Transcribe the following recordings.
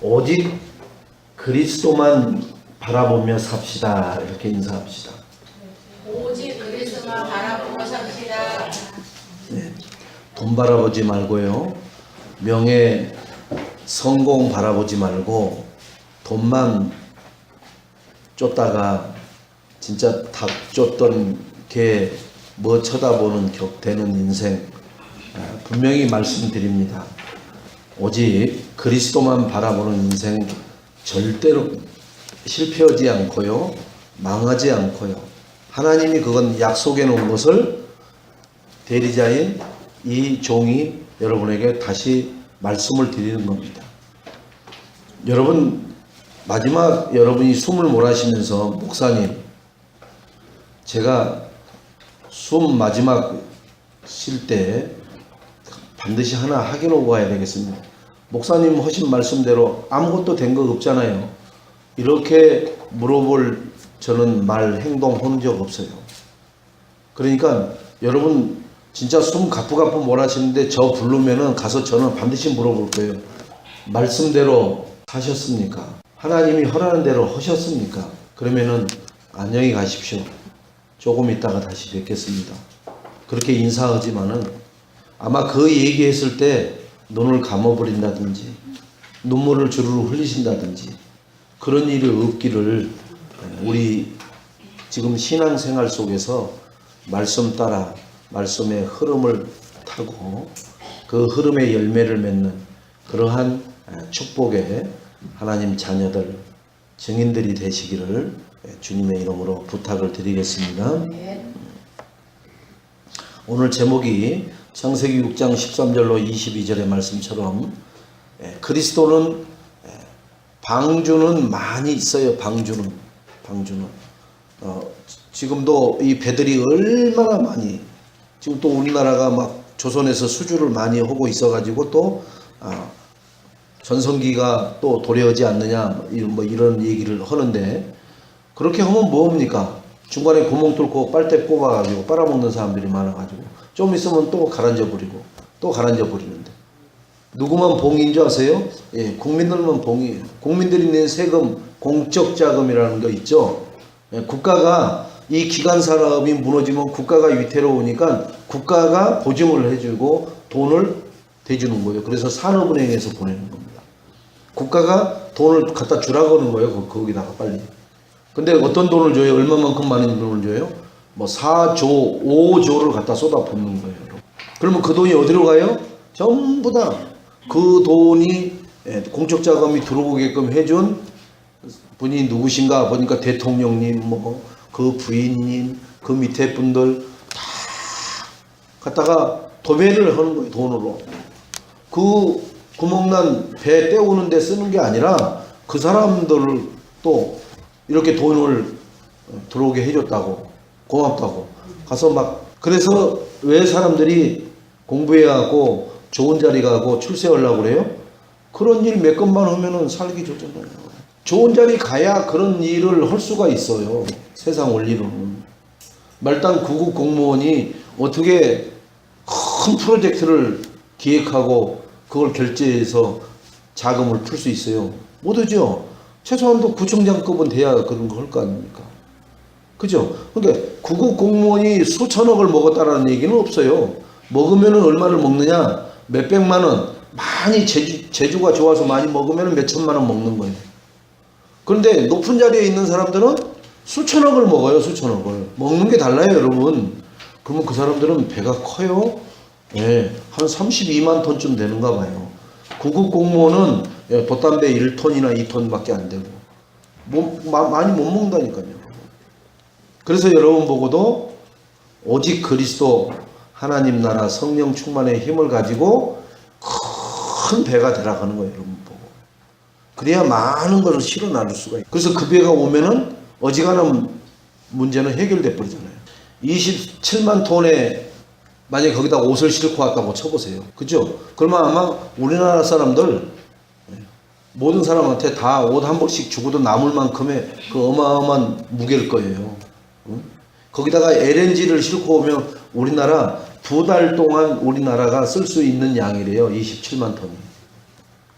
오직 그리스도만 바라보며 삽시다. 이렇게 인사합시다. 오직 그리스도만 바라보고 삽시다. 네. 돈 바라보지 말고요. 명예, 성공 바라보지 말고 돈만 쫓다가 진짜 닭 쫓던 개 뭐 쳐다보는 격되는 인생 분명히 말씀드립니다. 오직 그리스도만 바라보는 인생 절대로 실패하지 않고요. 망하지 않고요. 하나님이 그건 약속해 놓은 것을 대리자인 이 종이 여러분에게 다시 말씀을 드리는 겁니다. 여러분 마지막 여러분이 숨을 몰아쉬면서 목사님 제가 숨 마지막 쉴 때 반드시 하나 확인하고 가야 되겠습니다. 목사님 하신 말씀대로 아무것도 된 거 없잖아요. 이렇게 물어볼 저는 말 행동 한 적 없어요. 그러니까 여러분 진짜 숨 가쁘가쁘 몰아쉬는데 저 부르면은 가서 저는 반드시 물어볼 거예요. 말씀대로 하셨습니까? 하나님이 허락하는 대로 하셨습니까? 그러면은 안녕히 가십시오. 조금 있다가 다시 뵙겠습니다. 그렇게 인사하지만은 아마 그 얘기했을 때 눈을 감아버린다든지 눈물을 주르르 흘리신다든지 그런 일이 없기를 우리 지금 신앙생활 속에서 말씀 따라 말씀의 흐름을 타고 그 흐름의 열매를 맺는 그러한 축복의 하나님 자녀들 증인들이 되시기를 주님의 이름으로 부탁을 드리겠습니다. 오늘 제목이 창세기 6장 13절로 22절의 말씀처럼 그리스도는 방주는 많이 있어요. 방주는 지금도 이 배들이 얼마나 많이 지금 또 우리나라가 막 조선에서 수주를 많이 하고 있어가지고 또 전성기가 또 도래하지 않느냐 뭐 이런 얘기를 하는데 그렇게 하면 뭐합니까? 중간에 구멍 뚫고 빨대 뽑아가지고 빨아먹는 사람들이 많아가지고 좀 있으면 또 가라앉아 버리고 또 가라앉아 버리는데 누구만 봉인 줄 아세요? 예, 국민들만 봉이에요. 국민들이 낸 세금 공적 자금이라는 거 있죠. 예, 국가가 이 기관 산업이 무너지면 국가가 위태로우니까 국가가 보증을 해주고 돈을 대주는 거예요. 그래서 산업은행에서 보내는 겁니다. 국가가 돈을 갖다 주라고 하는 거예요. 거기다가 빨리. 근데 어떤 돈을 줘요? 얼마만큼 많은 돈을 줘요? 뭐 4조, 5조를 갖다 쏟아붓는 거예요. 그러면 그 돈이 어디로 가요? 전부 다 그 돈이 공적 자금이 들어오게끔 해준 분이 누구신가 보니까 대통령님, 뭐 그 부인님, 그 밑에 분들 다 갖다가 도배를 하는 거예요. 돈으로. 그 구멍난 배 떼우는 데 쓰는 게 아니라 그 사람들을 또 이렇게 돈을 들어오게 해줬다고 고맙다고 가서 막 그래서 왜 사람들이 공부해야 하고 좋은 자리 가고 출세하려고 그래요? 그런 일 몇 건만 하면은 살기 좋잖아요. 좋은 자리 가야 그런 일을 할 수가 있어요. 세상 원리로는. 말단 구급 공무원이 어떻게 큰 프로젝트를 기획하고 그걸 결제해서 자금을 풀 수 있어요? 못하죠. 최소한도 구청장급은 돼야 그런 거 할 거 아닙니까? 그죠? 그러니까 구급 공무원이 수천억을 먹었다라는 얘기는 없어요. 먹으면은 얼마를 먹느냐? 몇백만 원. 많이 재주가 좋아서 많이 먹으면은 몇 천만 원 먹는 거예요. 그런데 높은 자리에 있는 사람들은 수천억을 먹어요. 수천억을. 먹는 게 달라요, 여러분. 그러면 그 사람들은 배가 커요. 예, 한 32만 톤쯤 되는가 봐요. 구급 공무원은 돛담배 1톤이나 2톤밖에 안 되고 많이 못 먹는다니까요. 그래서 여러분 보고도 오직 그리스도 하나님 나라 성령 충만의 힘을 가지고 큰 배가 들어가는 거예요. 여러분 보고. 그래야 많은 것을 실어 나눌 수가 있어요. 그래서 그 배가 오면은 어지간한 문제는 해결돼 버리잖아요. 27만 톤의 만약에 거기다 옷을 싣고 왔다고 쳐보세요. 그죠? 그러면 아마 우리나라 사람들 모든 사람한테 다 옷 한 벌씩 주고도 남을 만큼의 그 어마어마한 무게일 거예요. 응? 거기다가 LNG를 싣고 오면 우리나라 2달 동안 우리나라가 쓸 수 있는 양이래요. 27만 톤이.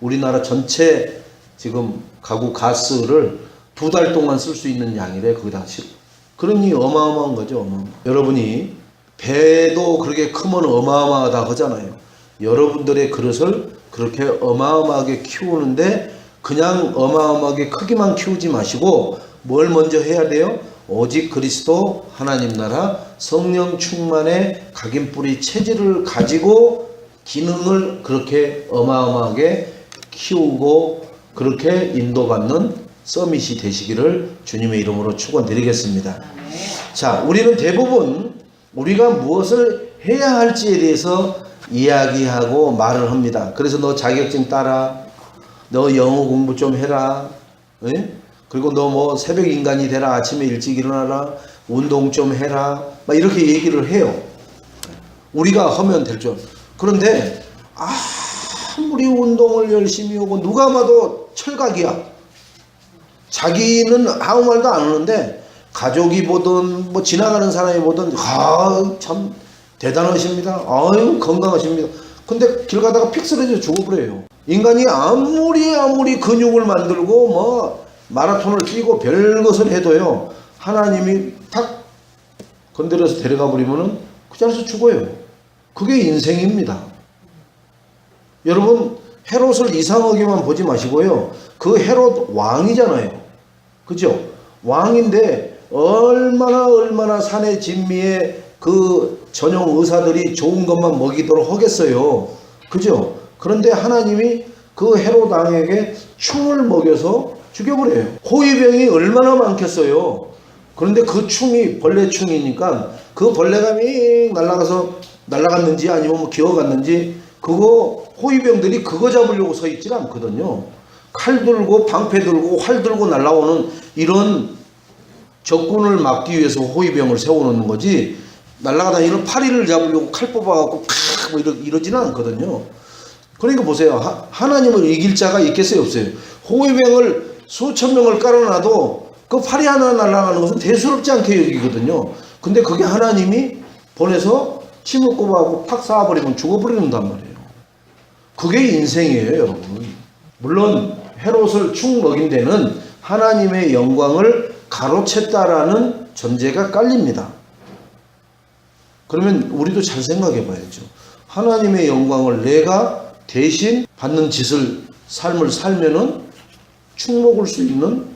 우리나라 전체 지금 가구 가스를 2달 동안 쓸 수 있는 양이래. 거기다 그러니 어마어마한 거죠. 여러분이 배도 그렇게 크면 어마어마하다 하잖아요. 여러분들의 그릇을 그렇게 어마어마하게 키우는데 그냥 어마어마하게 크기만 키우지 마시고 뭘 먼저 해야 돼요? 오직 그리스도 하나님 나라 성령 충만의 각인뿌리 체질을 가지고 기능을 그렇게 어마어마하게 키우고 그렇게 인도받는 서밋이 되시기를 주님의 이름으로 축원드리겠습니다. 자, 우리는 대부분 우리가 무엇을 해야 할지에 대해서 이야기하고 말을 합니다. 그래서 너 자격증 따라, 너 영어 공부 좀 해라, 에? 그리고 너 뭐 새벽 인간이 되라, 아침에 일찍 일어나라, 운동 좀 해라, 막 이렇게 얘기를 해요. 우리가 하면 될 줄. 그런데 아무리 운동을 열심히 하고 누가 봐도 철각이야. 자기는 아무 말도 안 하는데 가족이 보든 뭐 지나가는 사람이 보든 참 대단하십니다. 아유 건강하십니다. 근데 길 가다가 픽 쓰러져 죽어버려요. 인간이 아무리 근육을 만들고 뭐 마라톤을 뛰고 별것을 해도요, 하나님이 탁 건드려서 데려가 버리면은 그 자리에서 죽어요. 그게 인생입니다. 여러분 헤롯을 이상하게만 보지 마시고요. 그 헤롯 왕이잖아요. 그죠? 왕인데 얼마나 산의 진미에 그 전용 의사들이 좋은 것만 먹이도록 하겠어요. 그죠? 그런데 하나님이 그 헤롯 왕에게 충을 먹여서 죽여버려요. 호위병이 얼마나 많겠어요. 그런데 그 충이 벌레충이니까 그 벌레가 밍 날아갔는지 아니면 뭐 기어갔는지 그거 호위병들이 그거 잡으려고 서 있질 않거든요. 칼 들고 방패 들고 활 들고 날아오는 이런 적군을 막기 위해서 호위병을 세워놓는 거지, 날아가다니는 파리를 잡으려고 칼 뽑아갖고 팍 뭐 이러지는 않거든요. 그러니까 보세요. 하나님을 이길 자가 있겠어요, 없어요? 호위병을 수천 명을 깔아놔도 그 파리 하나 날아가는 것은 대수롭지 않게 여기거든요. 근데 그게 하나님이 보내서 침을 꼽아갖고 팍 쏴버리면 죽어버린단 말이에요. 그게 인생이에요, 여러분. 물론 헤롯을 축 먹인 데는 하나님의 영광을 가로챘다라는 전제가 깔립니다. 그러면 우리도 잘 생각해 봐야죠. 하나님의 영광을 내가 대신 받는 삶을 살면은 축 먹을 수 있는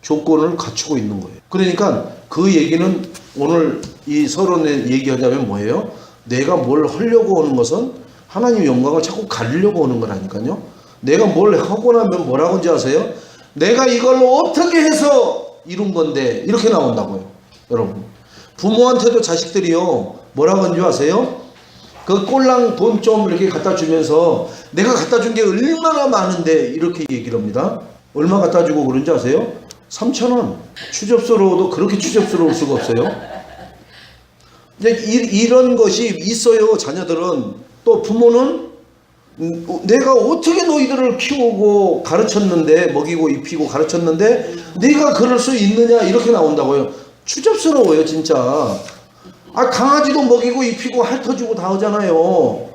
조건을 갖추고 있는 거예요. 그러니까 그 얘기는 오늘 이 서론에 얘기하자면 뭐예요? 내가 뭘 하려고 하는 것은 하나님의 영광을 자꾸 가리려고 하는 거라니까요. 내가 뭘 하고 나면 뭐라고 하는지 아세요? 내가 이걸 어떻게 해서 이룬 건데 이렇게 나온다고요. 여러분 부모한테도 자식들이요 뭐라고 하는지 아세요? 그 꼴랑 돈 좀 이렇게 갖다 주면서 내가 갖다 준 게 얼마나 많은데 이렇게 얘기를 합니다. 얼마 갖다 주고 그런지 아세요? 3,000원. 추접스러워도 그렇게 추접스러울 수가 없어요. 이런 것이 있어요. 자녀들은. 또 부모는 내가 어떻게 너희들을 키우고 가르쳤는데, 먹이고 입히고 가르쳤는데 네가 그럴 수 있느냐 이렇게 나온다고요. 추접스러워요 진짜. 강아지도 먹이고 입히고 핥아주고 다 하잖아요.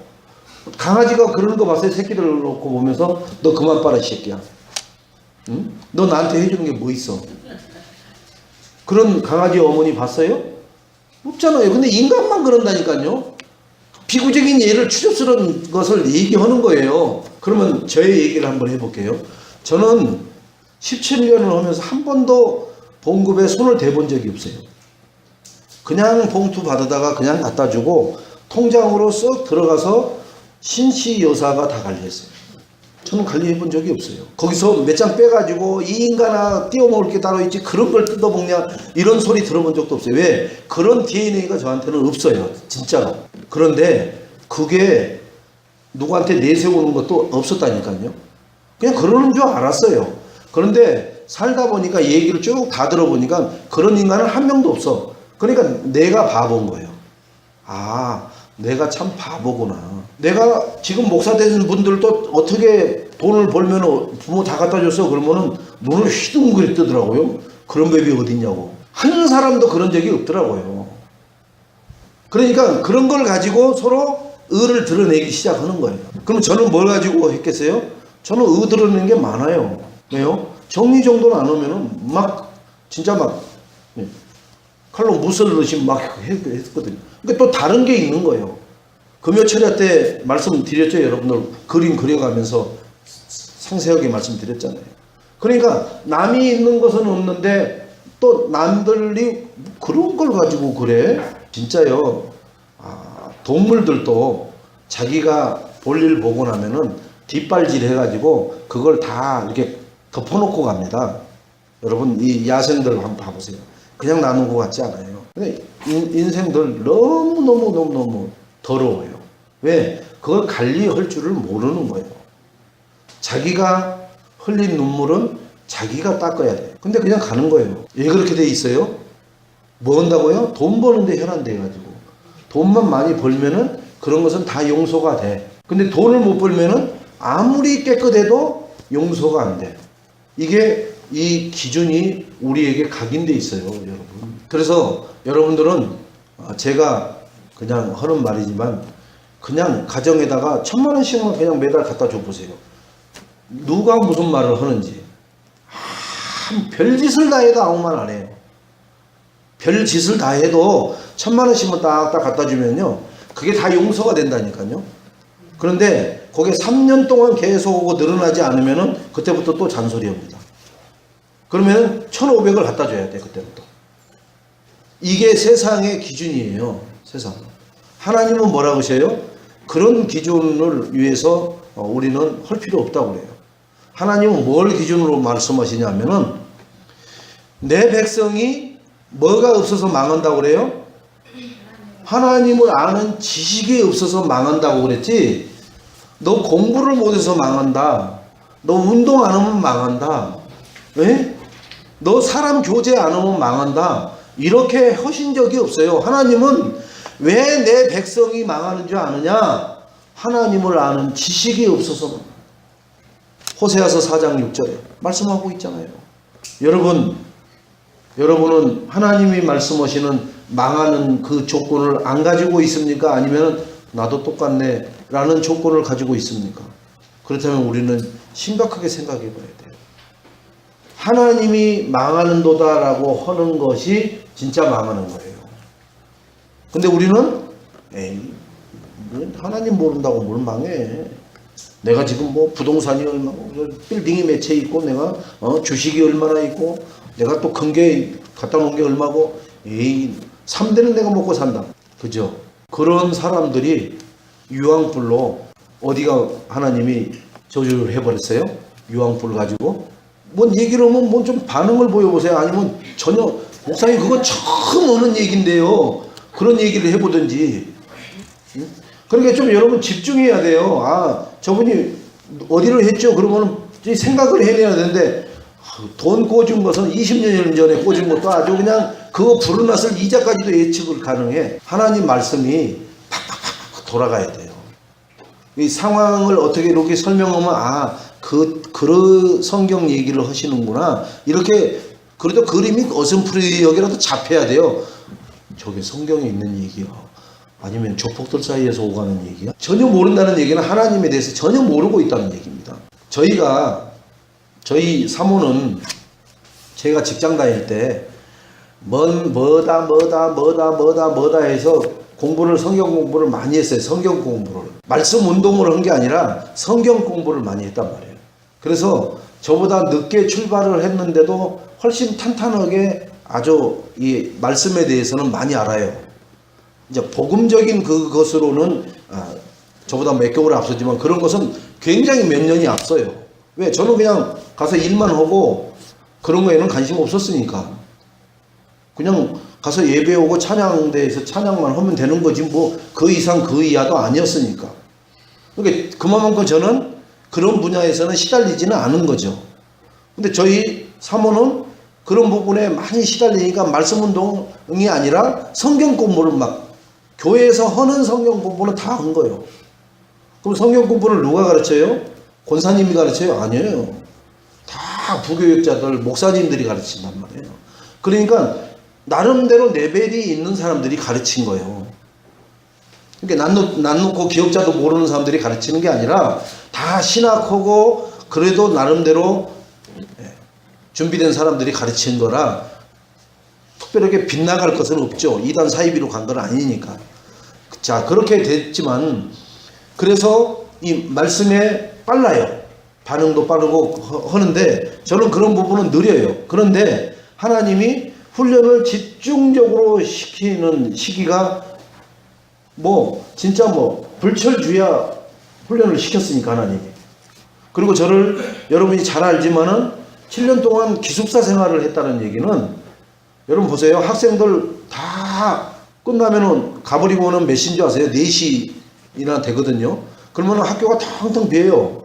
강아지가 그러는 거 봤어요? 새끼들 놓고 보면서 너 그만 빨아 이 새끼야. 응? 너 나한테 해주는 게 뭐 있어? 그런 강아지 어머니 봤어요? 없잖아요. 근데 인간만 그런다니까요. 비구적인 예를 추접스러운 것을 얘기하는 거예요. 그러면 저의 얘기를 한번 해볼게요. 저는 17년을 하면서 한 번도 봉급에 손을 대본 적이 없어요. 그냥 봉투 받아다가 그냥 갖다 주고 통장으로 쓱 들어가서 신씨 여사가 다 관리했어요. 저는 관리해 본 적이 없어요. 거기서 몇 장 빼가지고 이 인간아 띄워먹을 게 따로 있지 그런 걸 뜯어먹냐 이런 소리 들어본 적도 없어요. 왜? 그런 DNA가 저한테는 없어요. 진짜로. 그런데 그게 누구한테 내세우는 것도 없었다니까요. 그냥 그러는 줄 알았어요. 그런데 살다 보니까 얘기를 쭉 다 들어보니까 그런 인간은 한 명도 없어. 그러니까 내가 바보인 거예요. 내가 참 바보구나. 내가 지금 목사 되는 분들도 어떻게 돈을 벌면 부모 다 갖다 줬어 그러면은 눈을 휘둥그레 뜨더라고요. 그런 법이 어딨냐고. 한 사람도 그런 적이 없더라고요. 그러니까 그런 걸 가지고 서로 의를 드러내기 시작하는 거예요. 그럼 저는 뭘 가지고 했겠어요? 저는 의들어내는 게 많아요. 왜요? 정리정돈 안 하면은 막 진짜 막 칼로 무술 넣으시 막 했거든요. 그러니까 또 다른 게 있는 거예요. 금요철야 때 말씀드렸죠, 여러분들. 그림 그려가면서 상세하게 말씀드렸잖아요. 그러니까 남이 있는 것은 없는데 또 남들이 그런 걸 가지고 그래? 진짜요. 동물들도 자기가 볼일 보고 나면은 뒷발질 해가지고 그걸 다 이렇게 덮어놓고 갑니다. 여러분 이 야생들 한번 봐보세요. 그냥 나눈 것 같지 않아요. 근데 인생들 너무 더러워요. 왜? 그걸 관리할 줄을 모르는 거예요. 자기가 흘린 눈물은 자기가 닦아야 돼요. 근데 그냥 가는 거예요. 왜 그렇게 돼 있어요? 뭐 한다고요? 돈 버는데 혈안돼가지고. 돈만 많이 벌면은 그런 것은 다 용서가 돼. 근데 돈을 못 벌면은 아무리 깨끗해도 용서가 안 돼. 이게 이 기준이 우리에게 각인돼 있어요, 여러분. 그래서 여러분들은 제가 그냥 하는 말이지만 그냥 가정에다가 10,000원씩만 그냥 매달 갖다 줘 보세요. 누가 무슨 말을 하는지. 별짓을 다 해도 아무 말 안 해요. 별짓을 다 해도 1,000,000원씩만 딱딱 갖다 주면요. 그게 다 용서가 된다니까요. 그런데 거기에 3년 동안 계속 오고 늘어나지 않으면은 그때부터 또 잔소리합니다. 그러면 1,500을 갖다 줘야 돼, 그때부터. 이게 세상의 기준이에요, 세상. 하나님은 뭐라고 하세요? 그런 기준을 위해서 우리는 할 필요 없다고 그래요. 하나님은 뭘 기준으로 말씀하시냐면은 내 백성이 뭐가 없어서 망한다고 그래요? 하나님을 아는 지식이 없어서 망한다고 그랬지. 너 공부를 못해서 망한다. 너 운동 안 하면 망한다. 에? 너 사람 교제 안 하면 망한다. 이렇게 하신 적이 없어요. 하나님은 왜 내 백성이 망하는 줄 아느냐? 하나님을 아는 지식이 없어서. 호세아서 4장 6절에 말씀하고 있잖아요. 여러분은 하나님이 말씀하시는 망하는 그 조건을 안 가지고 있습니까? 아니면 나도 똑같네 라는 조건을 가지고 있습니까? 그렇다면 우리는 심각하게 생각해 봐야 돼요. 하나님이 망하는도다 라고 하는 것이 진짜 망하는 거예요. 근데 우리는 에이 하나님 모른다고 뭘 망해. 내가 지금 뭐 부동산이 얼마고 빌딩이 몇 채 있고 내가 주식이 얼마나 있고 내가 또 큰 게 갖다 놓은 게 얼마고 에이 3대는 내가 먹고 산다. 그죠? 그런 사람들이 유황불로 어디가 하나님이 저주를 해버렸어요? 유황불 가지고 뭔 얘기를 하면 뭐 좀 반응을 보여보세요. 아니면 전혀 목사님 그거 처음 오는 얘기인데요. 그런 얘기를 해보든지. 그러니까 좀 여러분 집중해야 돼요. 저분이 어디를 했죠? 그러면 생각을 해내야 되는데 돈 꽂은 것은 20년 전에 꽂은 것도 아주 그냥 그거 불어났을 이자까지도 예측을 가능해. 하나님 말씀이 팍팍팍 돌아가야 돼요. 이 상황을 어떻게 이렇게 설명하면 그 성경 얘기를 하시는구나. 이렇게 그래도 그림이 어슴푸레하게라도 잡혀야 돼요. 저게 성경에 있는 얘기야. 아니면 조폭들 사이에서 오가는 얘기야? 전혀 모른다는 얘기는 하나님에 대해서 전혀 모르고 있다는 얘기입니다. 저희 사모는 제가 직장 다닐 때 뭐다 해서 성경 공부를 많이 했어요. 성경 공부를. 말씀 운동을 한 게 아니라 성경 공부를 많이 했단 말이에요. 그래서 저보다 늦게 출발을 했는데도 훨씬 탄탄하게 아주 이 말씀에 대해서는 많이 알아요. 이제 복음적인 그것으로는 저보다 몇 개월 앞서지만 그런 것은 굉장히 몇 년이 앞서요. 왜? 저는 그냥 가서 일만 하고 그런 거에는 관심 없었으니까. 그냥 가서 예배 오고 찬양대에서 찬양만 하면 되는 거지 뭐 그 이상 그 이하도 아니었으니까. 그러니까 그만큼 저는 그런 분야에서는 시달리지는 않은 거죠. 근데 저희 사모는 그런 부분에 많이 시달리니까 말씀 운동이 아니라 성경 공부를 막 교회에서 하는 성경 공부는 다 한 거예요. 그럼 성경 공부를 누가 가르쳐요? 권사님이 가르쳐요? 아니에요. 다 부교육자들, 목사님들이 가르친단 말이에요. 그러니까 나름대로 레벨이 있는 사람들이 가르친 거예요. 그러니까 난 놓고 기억자도 모르는 사람들이 가르치는 게 아니라 다 신학하고 그래도 나름대로 준비된 사람들이 가르친 거라 특별하게 빗나갈 것은 없죠. 이단 사이비로 간 건 아니니까. 자, 그렇게 됐지만 그래서 이 말씀에 빨라요. 반응도 빠르고 하는데 저는 그런 부분은 느려요. 그런데 하나님이 훈련을 집중적으로 시키는 시기가 뭐 진짜 뭐 불철주야 훈련을 시켰으니까 하나님이. 그리고 저를 여러분이 잘 알지만은 7년 동안 기숙사 생활을 했다는 얘기는 여러분 보세요. 학생들 다 끝나면은 가버리고 오는 몇 시인 줄 아세요? 4시나 되거든요. 그러면 학교가 텅텅 비어요.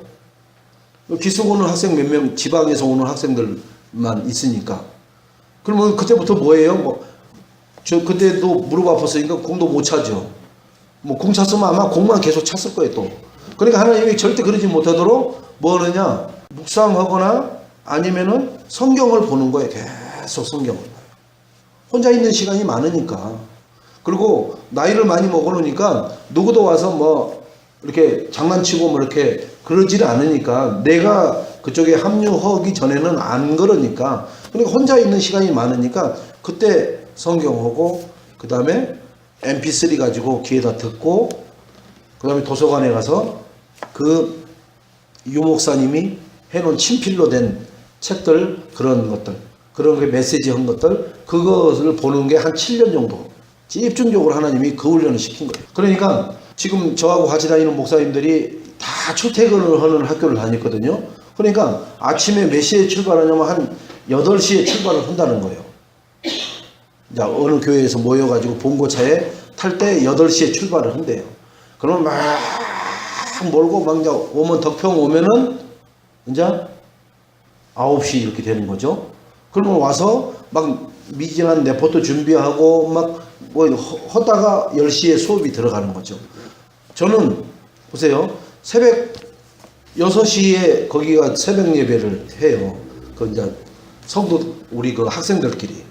기숙 오는 학생 몇 명, 지방에서 오는 학생들만 있으니까. 그러면 그때부터 뭐예요? 저 그때도 무릎 아팠으니까 공도 못 차죠. 공 찼으면 아마 공만 계속 찼을 거예요 또. 그러니까 하나님이 절대 그러지 못하도록 뭐 하느냐? 묵상하거나 아니면은 성경을 보는 거예요. 계속 성경을. 혼자 있는 시간이 많으니까. 그리고 나이를 많이 먹어놓으니까 누구도 와서 뭐 이렇게 장난치고 뭐 이렇게 그러지를 않으니까 내가 그쪽에 합류하기 전에는 안 그러니까. 그러니까 혼자 있는 시간이 많으니까 그때 성경하고 그 다음에 mp3 가지고 귀에다 듣고 그 다음에 도서관에 가서 그 유목사님이 해놓은 친필로 된 책들 그런 것들 그런 게 메시지 한 것들 그것을 보는 게 한 7년 정도 집중적으로 하나님이 그 훈련을 시킨 거예요. 그러니까 지금 저하고 같이 다니는 목사님들이 다 출퇴근을 하는 학교를 다녔거든요. 그러니까 아침에 몇 시에 출발하냐면 한 8시에 출발을 한다는 거예요. 자, 어느 교회에서 모여가지고 봉고차에 탈 때 8시에 출발을 한대요. 그러면 막 몰고 막 이제 오면 덕평 오면은 이제 9시 이렇게 되는 거죠. 그러면 와서 막 미진한 레포트 준비하고 막 뭐 하다가 10시에 수업이 들어가는 거죠. 저는 보세요. 새벽 6시에 거기가 새벽 예배를 해요. 그 이제 성도 우리 그 학생들끼리.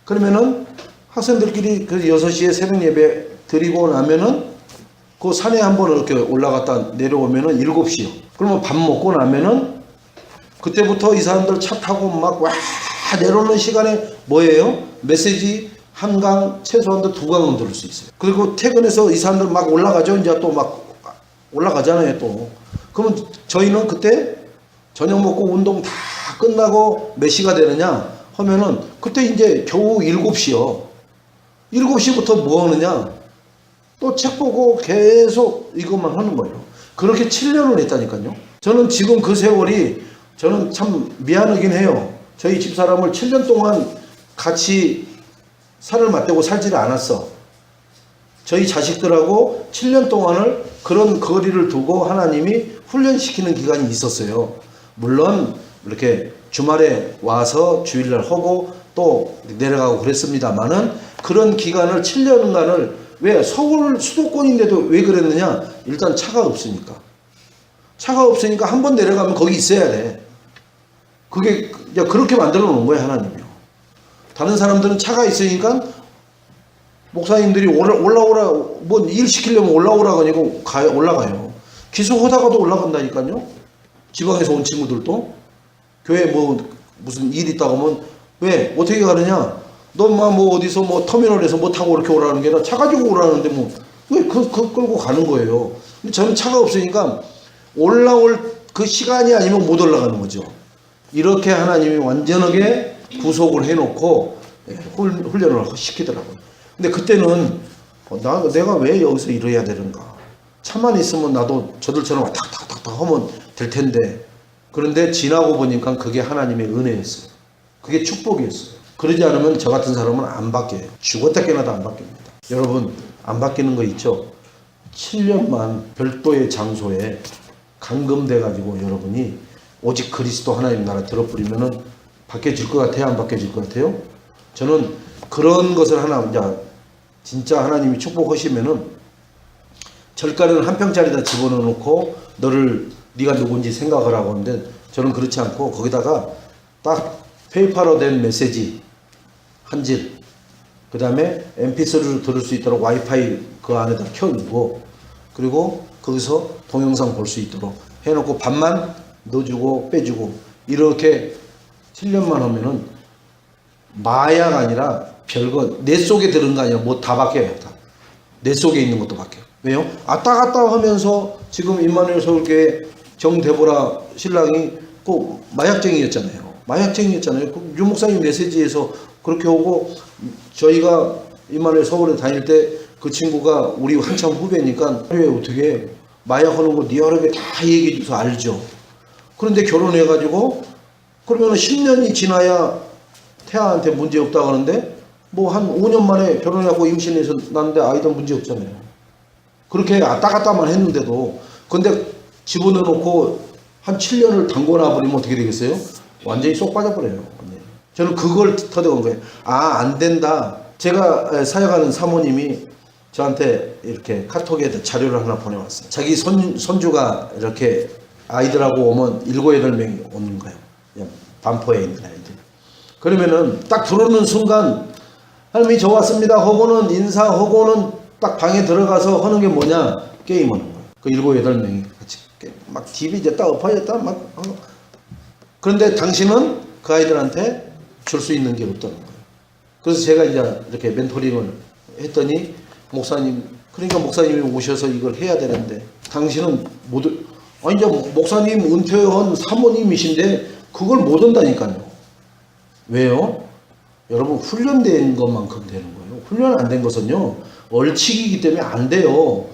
그러면은 학생들끼리 그 6시에 새벽 예배 드리고 나면은 그 산에 한번 이렇게 올라갔다 내려오면은 7시요. 그러면 밥 먹고 나면은 그때부터 이 사람들 차 타고 막 와 내려오는 시간에 뭐예요? 메시지 한 강 최소한도 2강은 들을 수 있어요. 그리고 퇴근해서 이 사람들 막 올라가죠. 이제 또 막 올라가잖아요. 또. 그러면 저희는 그때 저녁 먹고 운동 다 끝나고 몇 시가 되느냐 하면은 그때 이제 겨우 7시요. 7시부터 뭐 하느냐? 또 책 보고 계속 이것만 하는 거예요. 그렇게 7년을 했다니까요. 저는 지금 그 세월이 저는 참 미안하긴 해요. 저희 집사람을 7년 동안 같이 살을 맞대고 살지를 않았어. 저희 자식들하고 7년 동안을 그런 거리를 두고 하나님이 훈련시키는 기간이 있었어요. 물론 이렇게 주말에 와서 주일날 하고 또 내려가고 그랬습니다만은 그런 기간을 7년간을 왜 서울 수도권인데도 왜 그랬느냐? 일단 차가 없으니까. 차가 없으니까 한 번 내려가면 거기 있어야 돼. 그게 그렇게 만들어 놓은 거예요, 하나님이요. 다른 사람들은 차가 있으니까 목사님들이 올라오라 뭐 일 시키려면 올라오라고 하니까 올라가요. 기숙하다가도 올라간다니까요. 지방에서 온 친구들도 교회 뭐 무슨 일 있다고 하면 왜 어떻게 가느냐? 너만 뭐 어디서 뭐 터미널에서 뭐 타고 이렇게 오라는 게 아니라 차 가지고 오라는데 뭐 왜 그 끌고 가는 거예요. 근데 저는 차가 없으니까 올라올 그 시간이 아니면 못 올라가는 거죠. 이렇게 하나님이 완전하게 구속을 해놓고 훈련을 시키더라고요. 근데 그때는 내가 왜 여기서 이래야 되는가? 차만 있으면 나도 저들처럼 탁탁탁탁 하면 될 텐데. 그런데 지나고 보니까 그게 하나님의 은혜였어요. 그게 축복이었어요. 그러지 않으면 저 같은 사람은 안 바뀌어요. 죽었다 깨나도 안 바뀝니다. 여러분 안 바뀌는 거 있죠? 7년만 별도의 장소에 감금돼 가지고 여러분이 오직 그리스도 하나님 나라 들어버리면은 바뀌어질 것 같아요? 안 바뀌어질 것 같아요? 저는 그런 것을 하나 진짜 하나님이 축복하시면은 절가는 한 평짜리다 집어넣어 놓고 네가 누군지 생각을 하고 하는데 저는 그렇지 않고 거기다가 딱 페이퍼로 된 메시지 한 질, 그 다음에 mp3를 들을 수 있도록 와이파이 그 안에다 켜두고 그리고 거기서 동영상 볼 수 있도록 해놓고 밥만 넣어주고 빼주고 이렇게 7년만 하면은 마약 아니라 별거 내 속에 들은 거 아니라 뭐 다 바뀌어요. 다. 내 속에 있는 것도 바뀌어요. 왜요? 왔다 갔다 하면서 지금 임마누엘 서울교회 정대보라 신랑이 꼭 마약쟁이였잖아요. 그 유 목사님 메시지에서 그렇게 오고 저희가 임마누엘 서울에 다닐 때 그 친구가 우리 한참 후배니까 왜 어떻게 마약하는 거 리얼하게 다 얘기해 줘서 알죠. 그런데 결혼해가지고 그러면 10년이 지나야 태아한테 문제 없다고 하는데 뭐 한 5년 만에 결혼해갖고 임신해서 났는데 아이도 문제 없잖아요. 그렇게 왔다 갔다만 했는데도 근데 집어넣어놓고 한 7년을 담궈놔버리면 어떻게 되겠어요? 완전히 쏙 빠져버려요. 저는 그걸 터득한 거예요. 아, 안 된다. 제가 사역하는 사모님이 저한테 이렇게 카톡에 자료를 하나 보내왔어요. 자기 손주가 이렇게 아이들하고 오면 7, 8명이 오는 거예요. 반포에 있는 아이들. 그러면은 딱 들어오는 순간 할머니 저 왔습니다 하고는 인사하고는 딱 방에 들어가서 하는 게 뭐냐? 게임하는 거예요. 그 7, 8명이 같이 막 TV 이제 딱 엎어졌다 막 그런데 당신은 그 아이들한테 줄 수 있는 게 없다는 거예요. 그래서 제가 이제 이렇게 멘토링을 했더니 목사님, 그러니까 목사님이 오셔서 이걸 해야 되는데 당신은 못, 아니 이제 목사님 은퇴한 사모님이신데 그걸 못 한다니까요. 왜요? 여러분 훈련된 것만큼 되는 거예요. 훈련 안 된 것은요 얼치기이기 때문에 안 돼요.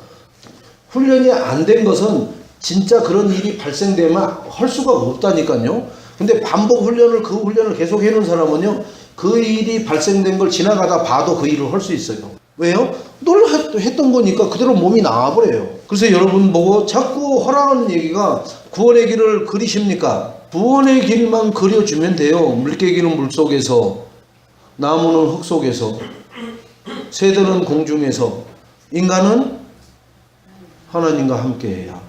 훈련이 안 된 것은 진짜 그런 일이 발생되면 할 수가 없다니까요. 근데 반복 훈련을 그 훈련을 계속 해놓은 사람은요 그 일이 발생된 걸 지나가다 봐도 그 일을 할 수 있어요. 왜요? 늘 했던 거니까 그대로 몸이 나와버려요. 그래서 여러분 보고 자꾸 하라는 얘기가 구원의 길을 그리십니까? 구원의 길만 그려주면 돼요. 물개기는 물속에서, 나무는 흙 속에서, 새들은 공중에서, 인간은 하나님과 함께해야.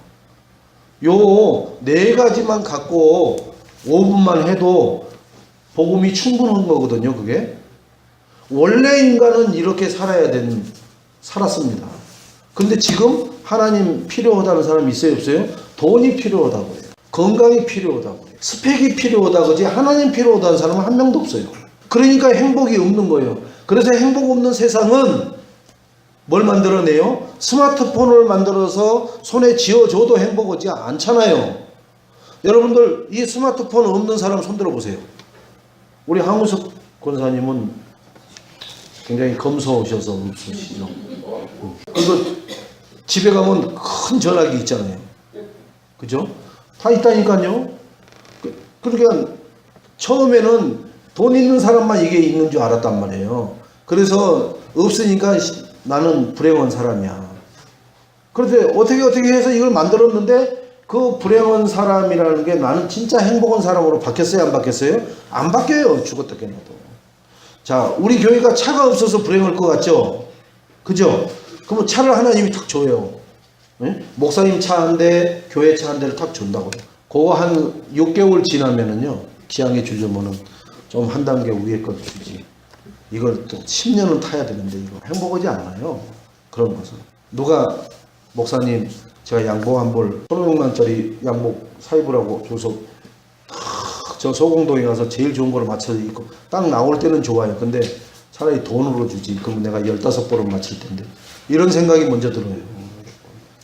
요 네 가지만 갖고 5분만 해도 복음이 충분한 거거든요. 그게 원래 인간은 이렇게 살았습니다. 근데 지금 하나님 필요하다는 사람이 있어요, 없어요? 돈이 필요하다고 해요. 건강이 필요하다고 해요. 스펙이 필요하다고 그러지 하나님 필요하다는 사람은 한 명도 없어요. 그러니까 행복이 없는 거예요. 그래서 행복 없는 세상은 뭘 만들어내요? 스마트폰을 만들어서 손에 쥐어줘도 행복하지 않잖아요. 여러분들 이 스마트폰 없는 사람 손들어 보세요. 우리 황우석 권사님은 굉장히 검소하셔서 없으시죠. 그리고 집에 가면 큰 전화기 있잖아요. 그죠? 다 있다니까요. 그러니까 처음에는 돈 있는 사람만 이게 있는 줄 알았단 말이에요. 그래서 없으니까 나는 불행한 사람이야. 그런데 어떻게 해서 이걸 만들었는데 그 불행한 사람이라는 게 나는 진짜 행복한 사람으로 바뀌었어요? 안 바뀌었어요? 안 바뀌어요. 죽었다 깨나도. 자, 우리 교회가 차가 없어서 불행할 것 같죠? 그죠? 그러면 차를 하나님이 탁 줘요. 네? 목사님 차 한 대, 교회 차 한 대를 탁 준다고요. 그거 한 6개월 지나면은요, 기왕에 주려면은 좀 한 단계 위에 걸 주지. 이걸 또 10년은 타야 되는데, 이거 행복하지 않아요. 그런 것은. 누가, 목사님, 제가 양복 한 벌, 16만짜리 양복 사입으라고 줘서 저 소공동에 가서 제일 좋은 거를 맞춰서 입고 딱 나올 때는 좋아요. 근데 차라리 돈으로 주지. 그럼 내가 15벌은 맞출 텐데. 이런 생각이 먼저 들어요.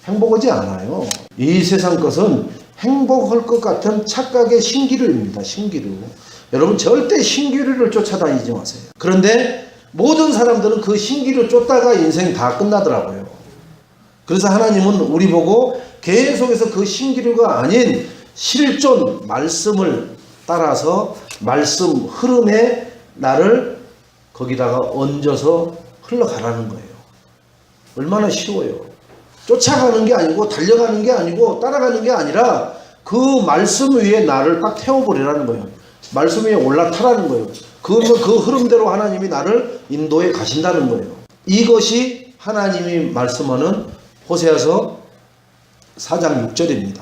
행복하지 않아요. 이 세상 것은 행복할 것 같은 착각의 신기루입니다. 신기루. 여러분 절대 신기루를 쫓아다니지 마세요. 그런데 모든 사람들은 그 신기루 쫓다가 인생 다 끝나더라고요. 그래서 하나님은 우리 보고 계속해서 그 신기루가 아닌 실존 말씀을 따라서 말씀 흐름에 나를 거기다가 얹어서 흘러가라는 거예요. 얼마나 쉬워요. 쫓아가는 게 아니고 달려가는 게 아니고 따라가는 게 아니라 그 말씀 위에 나를 딱 태워버리라는 거예요. 말씀 위에 올라타라는 거예요. 그 흐름대로 하나님이 나를 인도해 가신다는 거예요. 이것이 하나님이 말씀하는 호세아서 4장 6절입니다.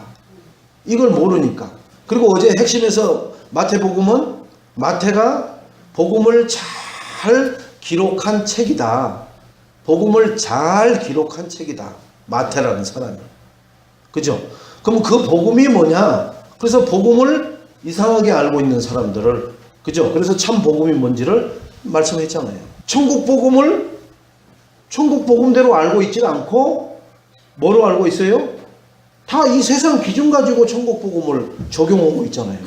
이걸 모르니까. 그리고 어제 핵심에서 마태복음은 마태가 복음을 잘 기록한 책이다. 복음을 잘 기록한 책이다. 마태라는 사람이. 그죠? 그럼 그 복음이 뭐냐? 그래서 복음을 이상하게 알고 있는 사람들을, 그죠? 그래서 참 복음이 뭔지를 말씀했잖아요. 천국 복음대로 알고 있지 않고 뭐로 알고 있어요? 다 이 세상 기준 가지고 천국 복음을 적용하고 있잖아요.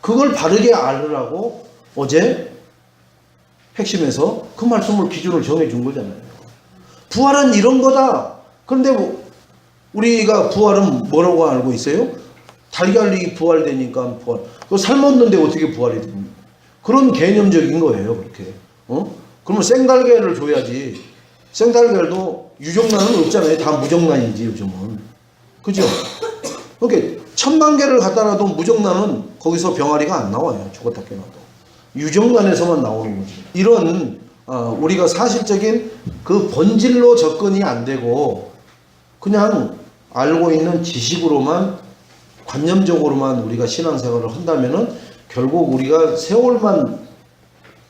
그걸 바르게 알으라고 어제 핵심에서 그 말씀을 기준을 정해준 거잖아요. 부활은 이런 거다. 그런데 우리가 부활은 뭐라고 알고 있어요? 달걀이 부활되니까 부활. 그 삶았는데 어떻게 부활이 됩니까? 그런 개념적인 거예요, 그렇게. 그러면 생달걀을 줘야지. 생달걀도 유정란은 없잖아요. 다 무정란이지, 요즘은. 그죠? 그러니까 1000만 개를 갖다 놔도 무정란은 거기서 병아리가 안 나와요. 죽었다 깨어나도. 유정란에서만 나오는 거지. 이런 우리가 사실적인 그 본질로 접근이 안 되고 그냥 알고 있는 지식으로만 관념적으로만 우리가 신앙생활을 한다면은 결국 우리가 세월만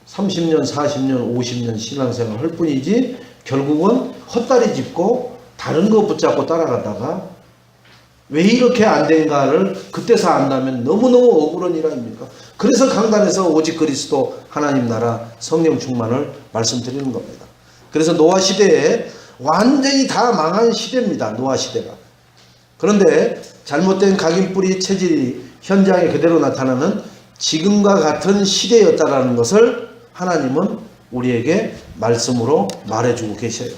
30년, 40년, 50년 신앙생활을 할 뿐이지 결국은 헛다리 짚고 다른 거 붙잡고 따라가다가 왜 이렇게 안 된가를 그때서 안다면 너무너무 억울한 일 아닙니까? 그래서 강단에서 오직 그리스도 하나님 나라 성령 충만을 말씀드리는 겁니다. 그래서 노아 시대에 완전히 다 망한 시대입니다. 노아 시대가. 그런데 잘못된 각인뿌리 체질이 현장에 그대로 나타나는 지금과 같은 시대였다라는 것을 하나님은 우리에게 말씀으로 말해주고 계셔요.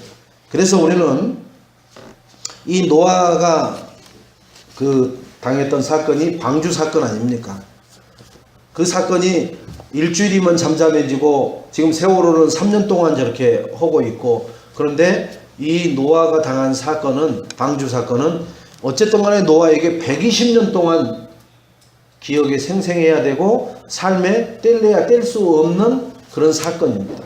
그래서 우리는 이 노아가 당했던 사건이 방주 사건 아닙니까? 그 사건이 일주일이면 잠잠해지고 지금 세월호는 3년 동안 저렇게 하고 있고, 그런데 이 노아가 당한 사건은, 방주 사건은 어쨌든 간에 노아에게 120년 동안 기억에 생생해야 되고 삶에 뗄래야 뗄 수 없는 그런 사건입니다.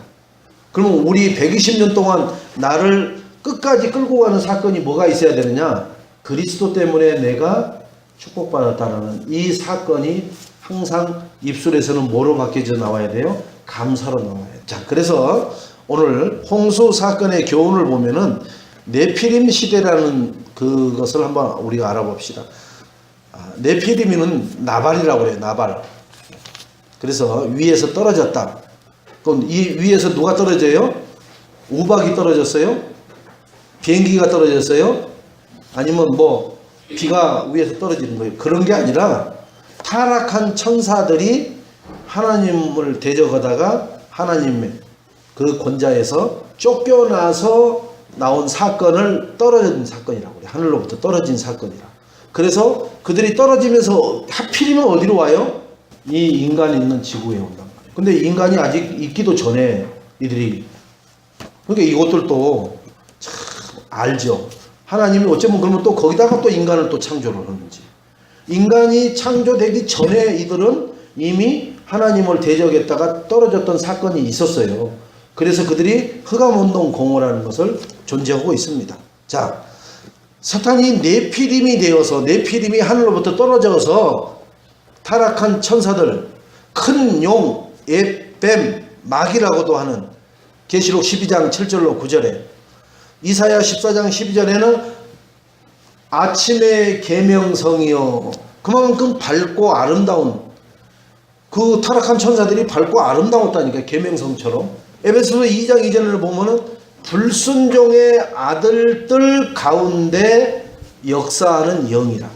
그러면 우리 120년 동안 나를 끝까지 끌고 가는 사건이 뭐가 있어야 되느냐? 그리스도 때문에 내가 축복받았다는 이 사건이 항상 입술에서는 뭐로 바뀌어져 나와야 돼요? 감사로 나와야 돼요. 자, 그래서 오늘 홍수 사건의 교훈을 보면은 네피림 시대라는 그것을 한번 우리가 알아봅시다. 네피림은 나발이라고 그래요. 나발. 그래서 위에서 떨어졌다. 그럼 이 위에서 누가 떨어져요? 우박이 떨어졌어요? 비행기가 떨어졌어요? 아니면 뭐 비가 위에서 떨어지는 거예요? 그런 게 아니라 타락한 천사들이 하나님을 대적하다가 하나님의 그 권자에서 쫓겨나서 나온 사건을 떨어진 사건이라고 그래요. 하늘로부터 떨어진 사건이라. 그래서 그들이 떨어지면서 하필이면 어디로 와요? 이 인간이 있는 지구에 온단 말이에요. 근데 인간이 아직 있기도 전에 이들이, 그러니까 이것들도 참 알죠. 하나님이 어쩌면 그러면 또 거기다가 또 인간을 또 창조를 하는지. 인간이 창조되기 전에 이들은 이미 하나님을 대적했다가 떨어졌던 사건이 있었어요. 그래서 그들이 흑암운동 공허라는 것을 존재하고 있습니다. 자, 사탄이 네피림이 되어서, 네피림이 하늘로부터 떨어져서 타락한 천사들, 큰 용, 뱀, 마귀라고도 하는 계시록 12장 7절로 9절에, 이사야 14장 12절에는 아침의 계명성이여, 그만큼 밝고 아름다운, 그 타락한 천사들이 밝고 아름다웠다니까, 계명성처럼. 에베소서 2장 2절을 보면은 불순종의 아들들 가운데 역사하는 영이라.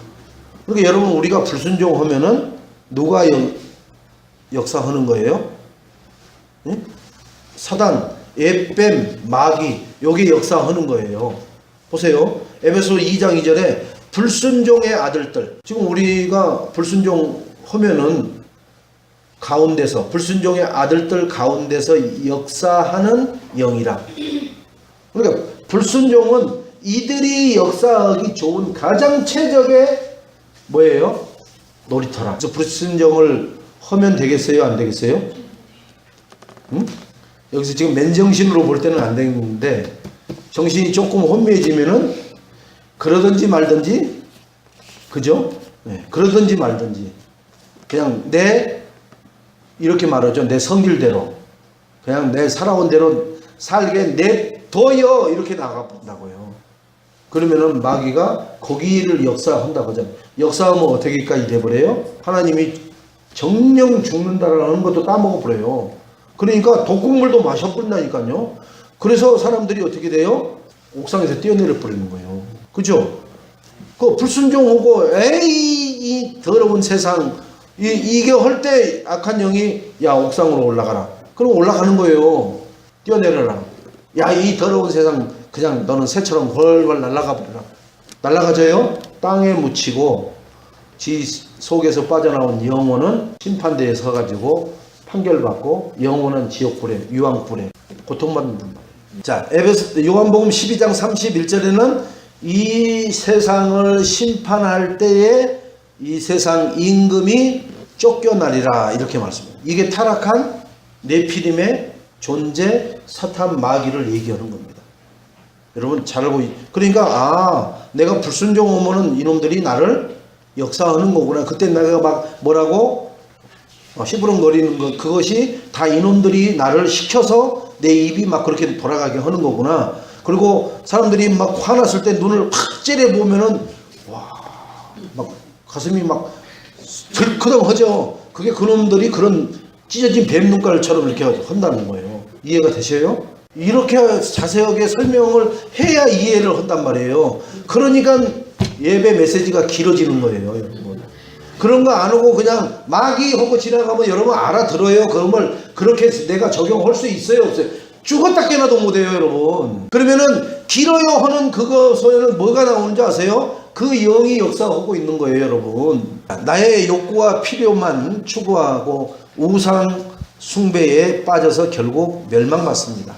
그러니까 여러분, 우리가 불순종하면은 누가 역사하는 거예요? 네? 사단, 뱀, 마귀, 여기 역사하는 거예요. 보세요. 에베소 2장 2절에 불순종의 아들들. 지금 우리가 불순종하면은 가운데서, 불순종의 아들들 가운데서 역사하는 영이라. 그러니까 불순종은 이들이 역사하기 좋은 가장 최적의 뭐예요? 놀이터라. 그래서 불순종을 하면 되겠어요? 안 되겠어요? 응? 여기서 지금 맨정신으로 볼 때는 안 되는데, 정신이 조금 혼미해지면은 그러든지 말든지, 그죠? 네, 그러든지 말든지 그냥 이렇게 말하죠. 내 성질대로 그냥 내 살아온 대로 살게 냅둬요, 이렇게 나간다고요. 그러면은 마귀가 거기를 역사한다고 하잖아요. 역사하면 어떻게까지 돼버려요? 하나님이 정령 죽는다라는 것도 까먹어버려요. 그러니까 독극물도 마셔버린다니까요. 그래서 사람들이 어떻게 돼요? 옥상에서 뛰어내려 버리는 거예요. 그죠? 그 불순종하고 에이 이 더러운 세상 이게 할 때 악한 영이 야 옥상으로 올라가라. 그럼 올라가는 거예요. 뛰어내려라. 야 이 더러운 세상 그냥 너는 새처럼 훨훨 날아가 버려라. 날아가져요. 땅에 묻히고 지 속에서 빠져나온 영혼은 심판대에 서가지고 판결받고 영혼은 지옥불에 유황불에 고통받는단 말이에요. 자, 요한복음 12장 31절에는 이 세상을 심판할 때에 이 세상 임금이 쫓겨나리라 이렇게 말씀해요. 이게 타락한 네피림의 존재 사탄 마귀를 얘기하는 겁니다. 여러분 잘 알고 그러니까 내가 불순종하면은 이놈들이 나를 역사하는 거구나. 그때 내가 막 뭐라고 시부렁거리는 것 그것이 다 이놈들이 나를 시켜서 내 입이 막 그렇게 돌아가게 하는 거구나. 그리고 사람들이 막 화났을 때 눈을 확 째려보면은 막 가슴이 막 들크덩하죠. 그게 그놈들이 그런 찢어진 뱀 눈깔처럼 이렇게 한다는 거예요. 이해가 되셔요? 이렇게 자세하게 설명을 해야 이해를 한단 말이에요. 그러니까 예배 메시지가 길어지는 거예요, 여러분. 그런 거 안 하고 그냥 마귀 하고 지나가면 여러분 알아들어요. 그런 걸 그렇게 내가 적용할 수 있어요, 없어요? 죽었다 깨나도 못해요, 여러분. 그러면은 길어요 하는 그거 소에는 뭐가 나오는지 아세요? 그 영이 역사하고 있는 거예요, 여러분. 나의 욕구와 필요만 추구하고 우상 숭배에 빠져서 결국 멸망받습니다.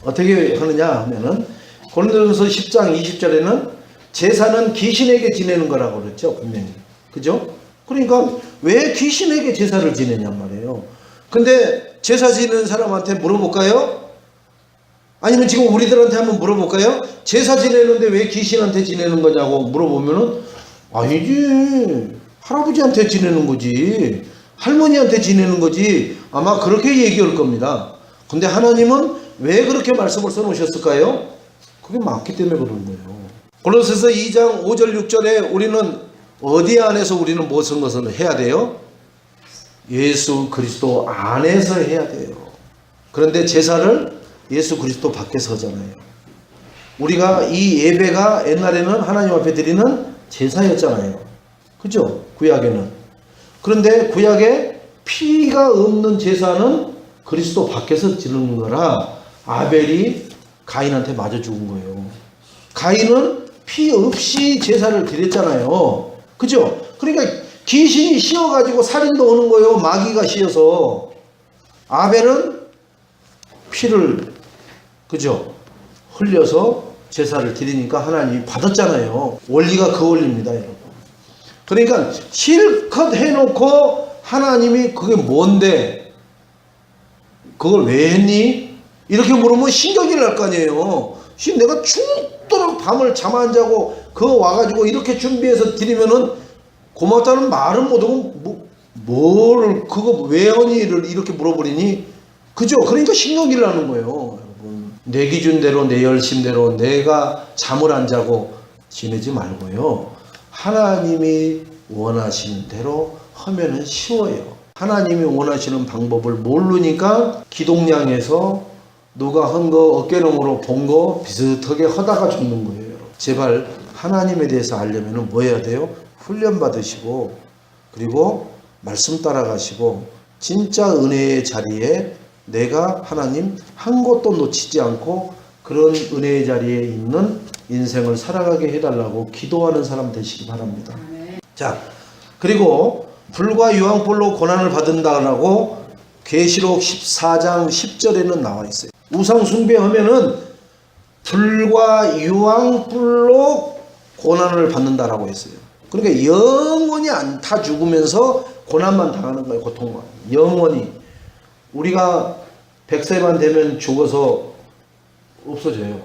어떻게 하느냐 하면은 고린도전서 10장 20절에는 제사는 귀신에게 지내는 거라고 그랬죠, 분명히. 그죠? 그러니까 왜 귀신에게 제사를 지내냔 말이에요. 근데 제사 지내는 사람한테 물어볼까요? 아니면 지금 우리들한테 한번 물어볼까요? 제사 지내는데 왜 귀신한테 지내는 거냐고 물어보면은 아니지, 할아버지한테 지내는 거지, 할머니한테 지내는 거지, 아마 그렇게 얘기할 겁니다. 근데 하나님은 왜 그렇게 말씀을 써놓으셨을까요? 그게 맞기 때문에 그런 거예요. 골로새서 2장 5절 6절에 우리는 어디 안에서 우리는 무슨 것을 해야 돼요? 예수 그리스도 안에서 해야 돼요. 그런데 제사를 예수 그리스도 밖에서 하잖아요. 우리가 이 예배가 옛날에는 하나님 앞에 드리는 제사였잖아요. 그죠? 구약에는. 그런데 구약에 피가 없는 제사는 그리스도 밖에서 지르는 거라 아벨이 가인한테 맞아 죽은 거예요. 가인은 피 없이 제사를 드렸잖아요. 그죠? 그러니까 귀신이 씌어가지고 살인도 오는 거예요. 마귀가 씌어서. 아벨은 피를 그죠? 흘려서 제사를 드리니까 하나님이 받았잖아요. 원리가 그 원리입니다, 여러분. 그러니까 실컷 해놓고 하나님이 그게 뭔데? 그걸 왜 했니? 이렇게 물으면 신경질 날 거 아니에요. 내가 죽도록 밤을 잠 안 자고 그거 와가지고 이렇게 준비해서 드리면은 고맙다는 말은 못하고 뭘 그거 왜 하니를 이렇게 물어버리니? 그죠? 그러니까 신경질 나는 거예요, 여러분. 내 기준대로 내 열심대로 내가 잠을 안 자고 지내지 말고요. 하나님이 원하시는 대로 하면은 쉬워요. 하나님이 원하시는 방법을 모르니까 기동량에서 누가 한 거 어깨너머로 본 거 비슷하게 하다가 죽는 거예요. 제발 하나님에 대해서 알려면 뭐 해야 돼요? 훈련 받으시고 그리고 말씀 따라가시고 진짜 은혜의 자리에 내가 하나님 한 것도 놓치지 않고 그런 은혜의 자리에 있는 인생을 살아가게 해달라고 기도하는 사람 되시기 바랍니다. 자, 그리고 불과 유황불로 고난을 받는다라고 계시록 14장 10절에는 나와 있어요. 우상 숭배하면은 불과 유황불로 고난을 받는다라고 했어요. 그러니까 영원히 안 타 죽으면서 고난만 당하는 거예요. 고통만. 영원히. 우리가 100세만 되면 죽어서 없어져요.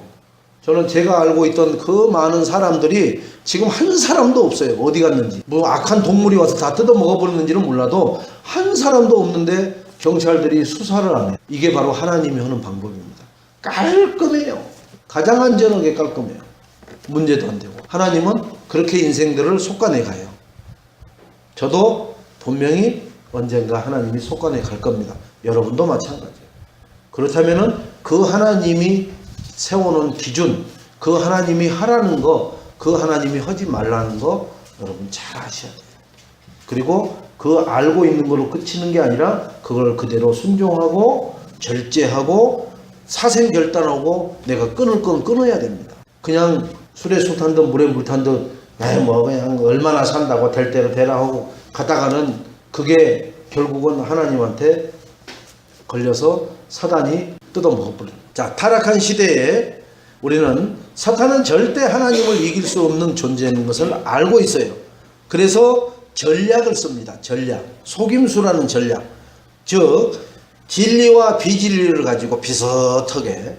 저는 제가 알고 있던 그 많은 사람들이 지금 한 사람도 없어요. 어디 갔는지. 뭐 악한 동물이 와서 다 뜯어 먹어버렸는지는 몰라도 한 사람도 없는데 경찰들이 수사를 안 해요. 이게 바로 하나님이 하는 방법입니다. 깔끔해요. 가장 안전하게 깔끔해요. 문제도 안 되고. 하나님은 그렇게 인생들을 속간에 가요. 저도 분명히 언젠가 하나님이 속간에 갈 겁니다. 여러분도 마찬가지예요. 그렇다면은 그 하나님이 세워놓은 기준, 그 하나님이 하라는 거, 그 하나님이 하지 말라는 거 여러분 잘 아셔야 돼요. 그리고 그 알고 있는 거로 그치는 게 아니라 그걸 그대로 순종하고 절제하고 사생결단하고 내가 끊을 건 끊어야 됩니다. 그냥 술에 술 탄 듯 물에 물 탄 듯 뭐 그냥 얼마나 산다고 될 대로 되라 하고 가다가는 그게 결국은 하나님한테 걸려서 사단이 뜯어먹어버려요. 자, 타락한 시대에 우리는 사탄은 절대 하나님을 이길 수 없는 존재인 것을 알고 있어요. 그래서 전략을 씁니다. 전략. 속임수라는 전략. 즉 진리와 비진리를 가지고 비슷하게.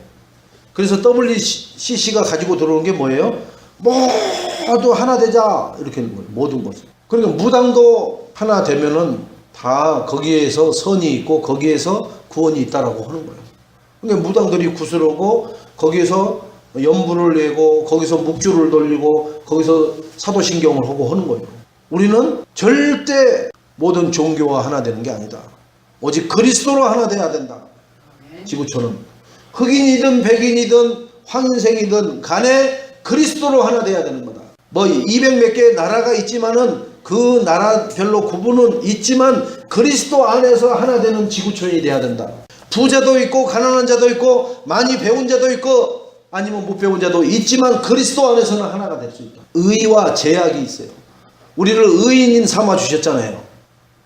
그래서 WCC가 가지고 들어오는 게 뭐예요? 모두 하나 되자 이렇게 하는 거예요. 모든 것을. 그러니까 무당도 하나 되면은 다 거기에서 선이 있고 거기에서 구원이 있다라고 하는 거예요. 그러니까 무당들이 구슬하고 거기에서 연불을 내고 거기서 묵주를 돌리고 거기서 사도신경을 하고 하는 거예요. 우리는 절대 모든 종교와 하나 되는 게 아니다. 오직 그리스도로 하나 돼야 된다. 지구촌은 흑인이든 백인이든 황인생이든 간에 그리스도로 하나 돼야 되는 거다. 뭐 200몇 개의 나라가 있지만은 그 나라별로 구분은 있지만 그리스도 안에서 하나 되는 지구촌이 돼야 된다. 부자도 있고 가난한 자도 있고 많이 배운 자도 있고 아니면 못 배운 자도 있지만 그리스도 안에서는 하나가 될 수 있다. 의와 제약이 있어요. 우리를 의인인 삼아 주셨잖아요.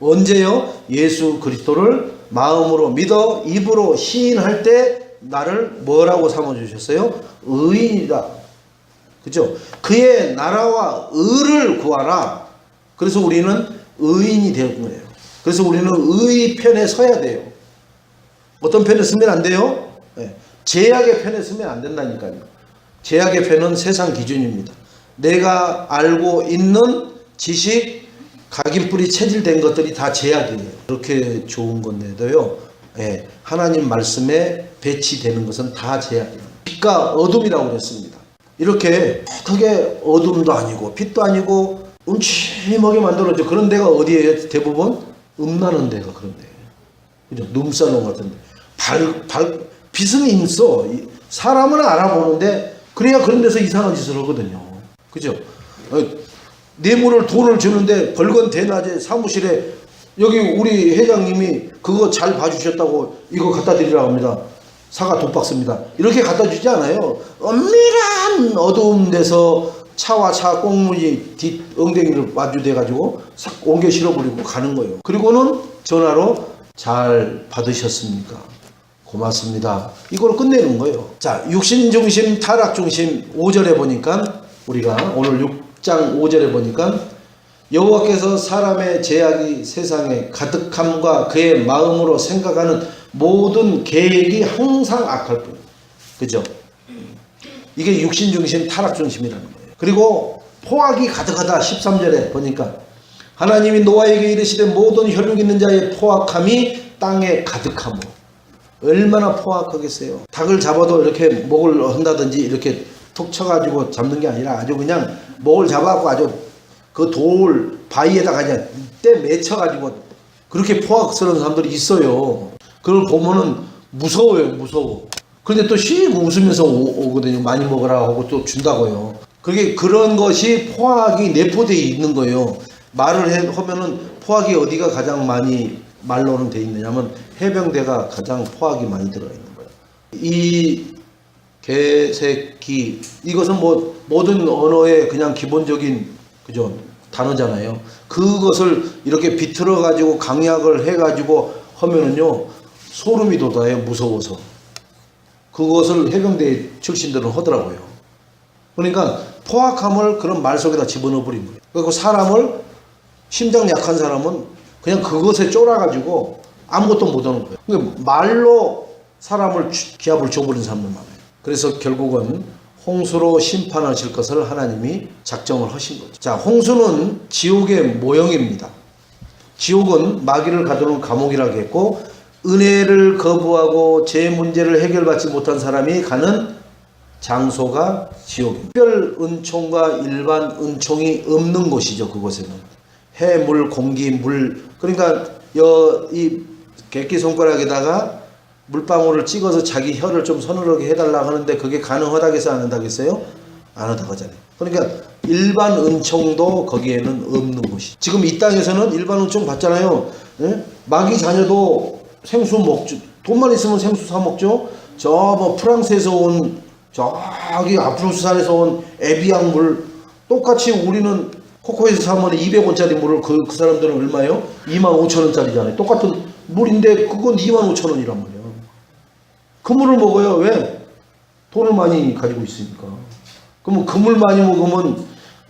언제요? 예수 그리스도를 마음으로 믿어 입으로 시인할 때 나를 뭐라고 삼아 주셨어요? 의인이다. 그죠? 그의 나라와 의를 구하라. 그래서 우리는 의인이 될 거예요. 그래서 우리는 의 편에 서야 돼요. 어떤 편에 서면 안 돼요? 네. 제약의 편에 서면 안 된다니까요. 제약의 편은 세상 기준입니다. 내가 알고 있는 지식, 각인뿌리 체질된 것들이 다 제약이에요. 그렇게 좋은 건데도요. 네. 하나님 말씀에 배치되는 것은 다 제약이에요. 빛과 어둠이라고 그랬습니다. 이렇게 크게 어둠도 아니고 빛도 아니고 음침하게 만들어져. 그런 데가 어디예요? 대부분 음나는 데가 그런 데예요. 그죠? 눈사람 같은 데. 빛은 있어. 사람은 알아보는데 그래야 그런 데서 이상한 짓을 하거든요. 그죠? 뇌물을 돈을 주는데 벌건 대낮에 사무실에 여기 우리 회장님이 그거 잘 봐주셨다고 이거 갖다 드리라고 합니다. 사과 돈 박스입니다. 이렇게 갖다 주지 않아요. 엄밀한 어두운 데서 차와 차 꽁무니 뒷 엉덩이를 마주대 가지고 싹 옮겨 실어버리고 가는 거예요. 그리고는 전화로 잘 받으셨습니까? 고맙습니다. 이걸 끝내는 거예요. 자, 육신중심 타락중심 5절에 보니까 우리가 오늘 6장 5절에 보니까 여호와께서 사람의 제약이 세상에 가득함과 그의 마음으로 생각하는 모든 계획이 항상 악할 뿐. 그죠? 이게 육신중심 타락중심이라는 거예요. 그리고 포악이 가득하다 13절에 보니까 하나님이 노아에게 이르시되 모든 혈육 있는 자의 포악함이 땅에 가득하므로. 얼마나 포악하겠어요. 닭을 잡아도 이렇게 목을 한다든지 이렇게 툭 쳐가지고 잡는 게 아니라 아주 그냥 목을 잡아갖고 아주 그 돌 바위에다가 그냥 때 맺혀가지고 그렇게 포악스러운 사람들이 있어요. 그걸 보면은 무서워요. 무서워. 그런데 또 씩 웃으면서 오거든요. 많이 먹으라 하고 또 준다고요. 그게 그런 것이 포악이 내포되어 있는 거예요. 말을 하면은 포악이 어디가 가장 많이 말로는 돼 있느냐면 해병대가 가장 포악이 많이 들어가 있는 거예요. 이 개새끼 이것은 뭐 모든 언어의 그냥 기본적인 그죠 단어잖아요. 그것을 이렇게 비틀어 가지고 강약을 해 가지고 하면은요 소름이 돋아요. 무서워서. 그것을 해병대 출신들은 하더라고요. 그러니까 포악함을 그런 말 속에다 집어넣어 버린 거예요. 그리고 사람을 심장 약한 사람은 그냥 그것에 쫄아가지고 아무것도 못하는 거예요. 그러니까 말로 사람을 기합을 줘버린 사람들 많아요. 그래서 결국은 홍수로 심판하실 것을 하나님이 작정을 하신 거죠. 자, 홍수는 지옥의 모형입니다. 지옥은 마귀를 가두는 감옥이라고 했고 은혜를 거부하고 제 문제를 해결받지 못한 사람이 가는 장소가 지옥입니다. 특별 은총과 일반 은총이 없는 곳이죠. 그곳에는 해, 물, 공기, 물. 그러니까 이 개끼 손가락에다가 물방울을 찍어서 자기 혀를 좀 서늘하게 해달라 하는데 그게 가능하다겠어요? 안 한다겠어요? 안 한다고 하잖아요. 그러니까 일반 은총도 거기에는 없는 곳이. 지금 이 땅에서는 일반 은총 받잖아요. 예? 마귀 자녀도 생수 먹죠. 돈만 있으면 생수 사 먹죠. 저 뭐 프랑스에서 온 저기 아프로스산에서 온 에비앙 물 똑같이 우리는 코코에서 사면 200원짜리 물을 그 사람들은 얼마예요? 25,000원짜리잖아요. 똑같은 물인데 그건 25,000원이란 말이에요. 그 물을 먹어요. 왜? 돈을 많이 가지고 있으니까. 그러면 그 물 많이 먹으면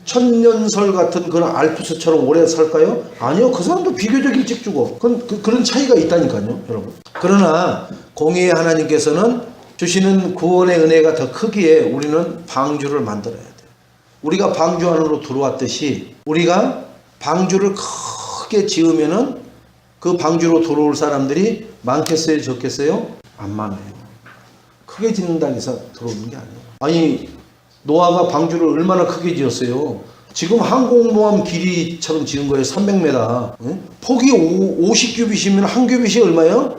천년설 같은 그런 알프스처럼 오래 살까요? 아니요. 그 사람도 비교적 일찍 죽어. 그런 차이가 있다니까요, 여러분. 그러나 공의의 하나님께서는 주시는 구원의 은혜가 더 크기에 우리는 방주를 만들어야 돼요. 우리가 방주 안으로 들어왔듯이 우리가 방주를 크게 지으면은 그 방주로 들어올 사람들이 많겠어요, 적겠어요? 안 많아요. 크게 짓는다고 해서 들어오는 게 아니에요. 아니, 노아가 방주를 얼마나 크게 지었어요. 지금 항공모함 길이처럼 지은 거예요. 300m. 응? 폭이 50규빗이면 한 규빗이 얼마예요?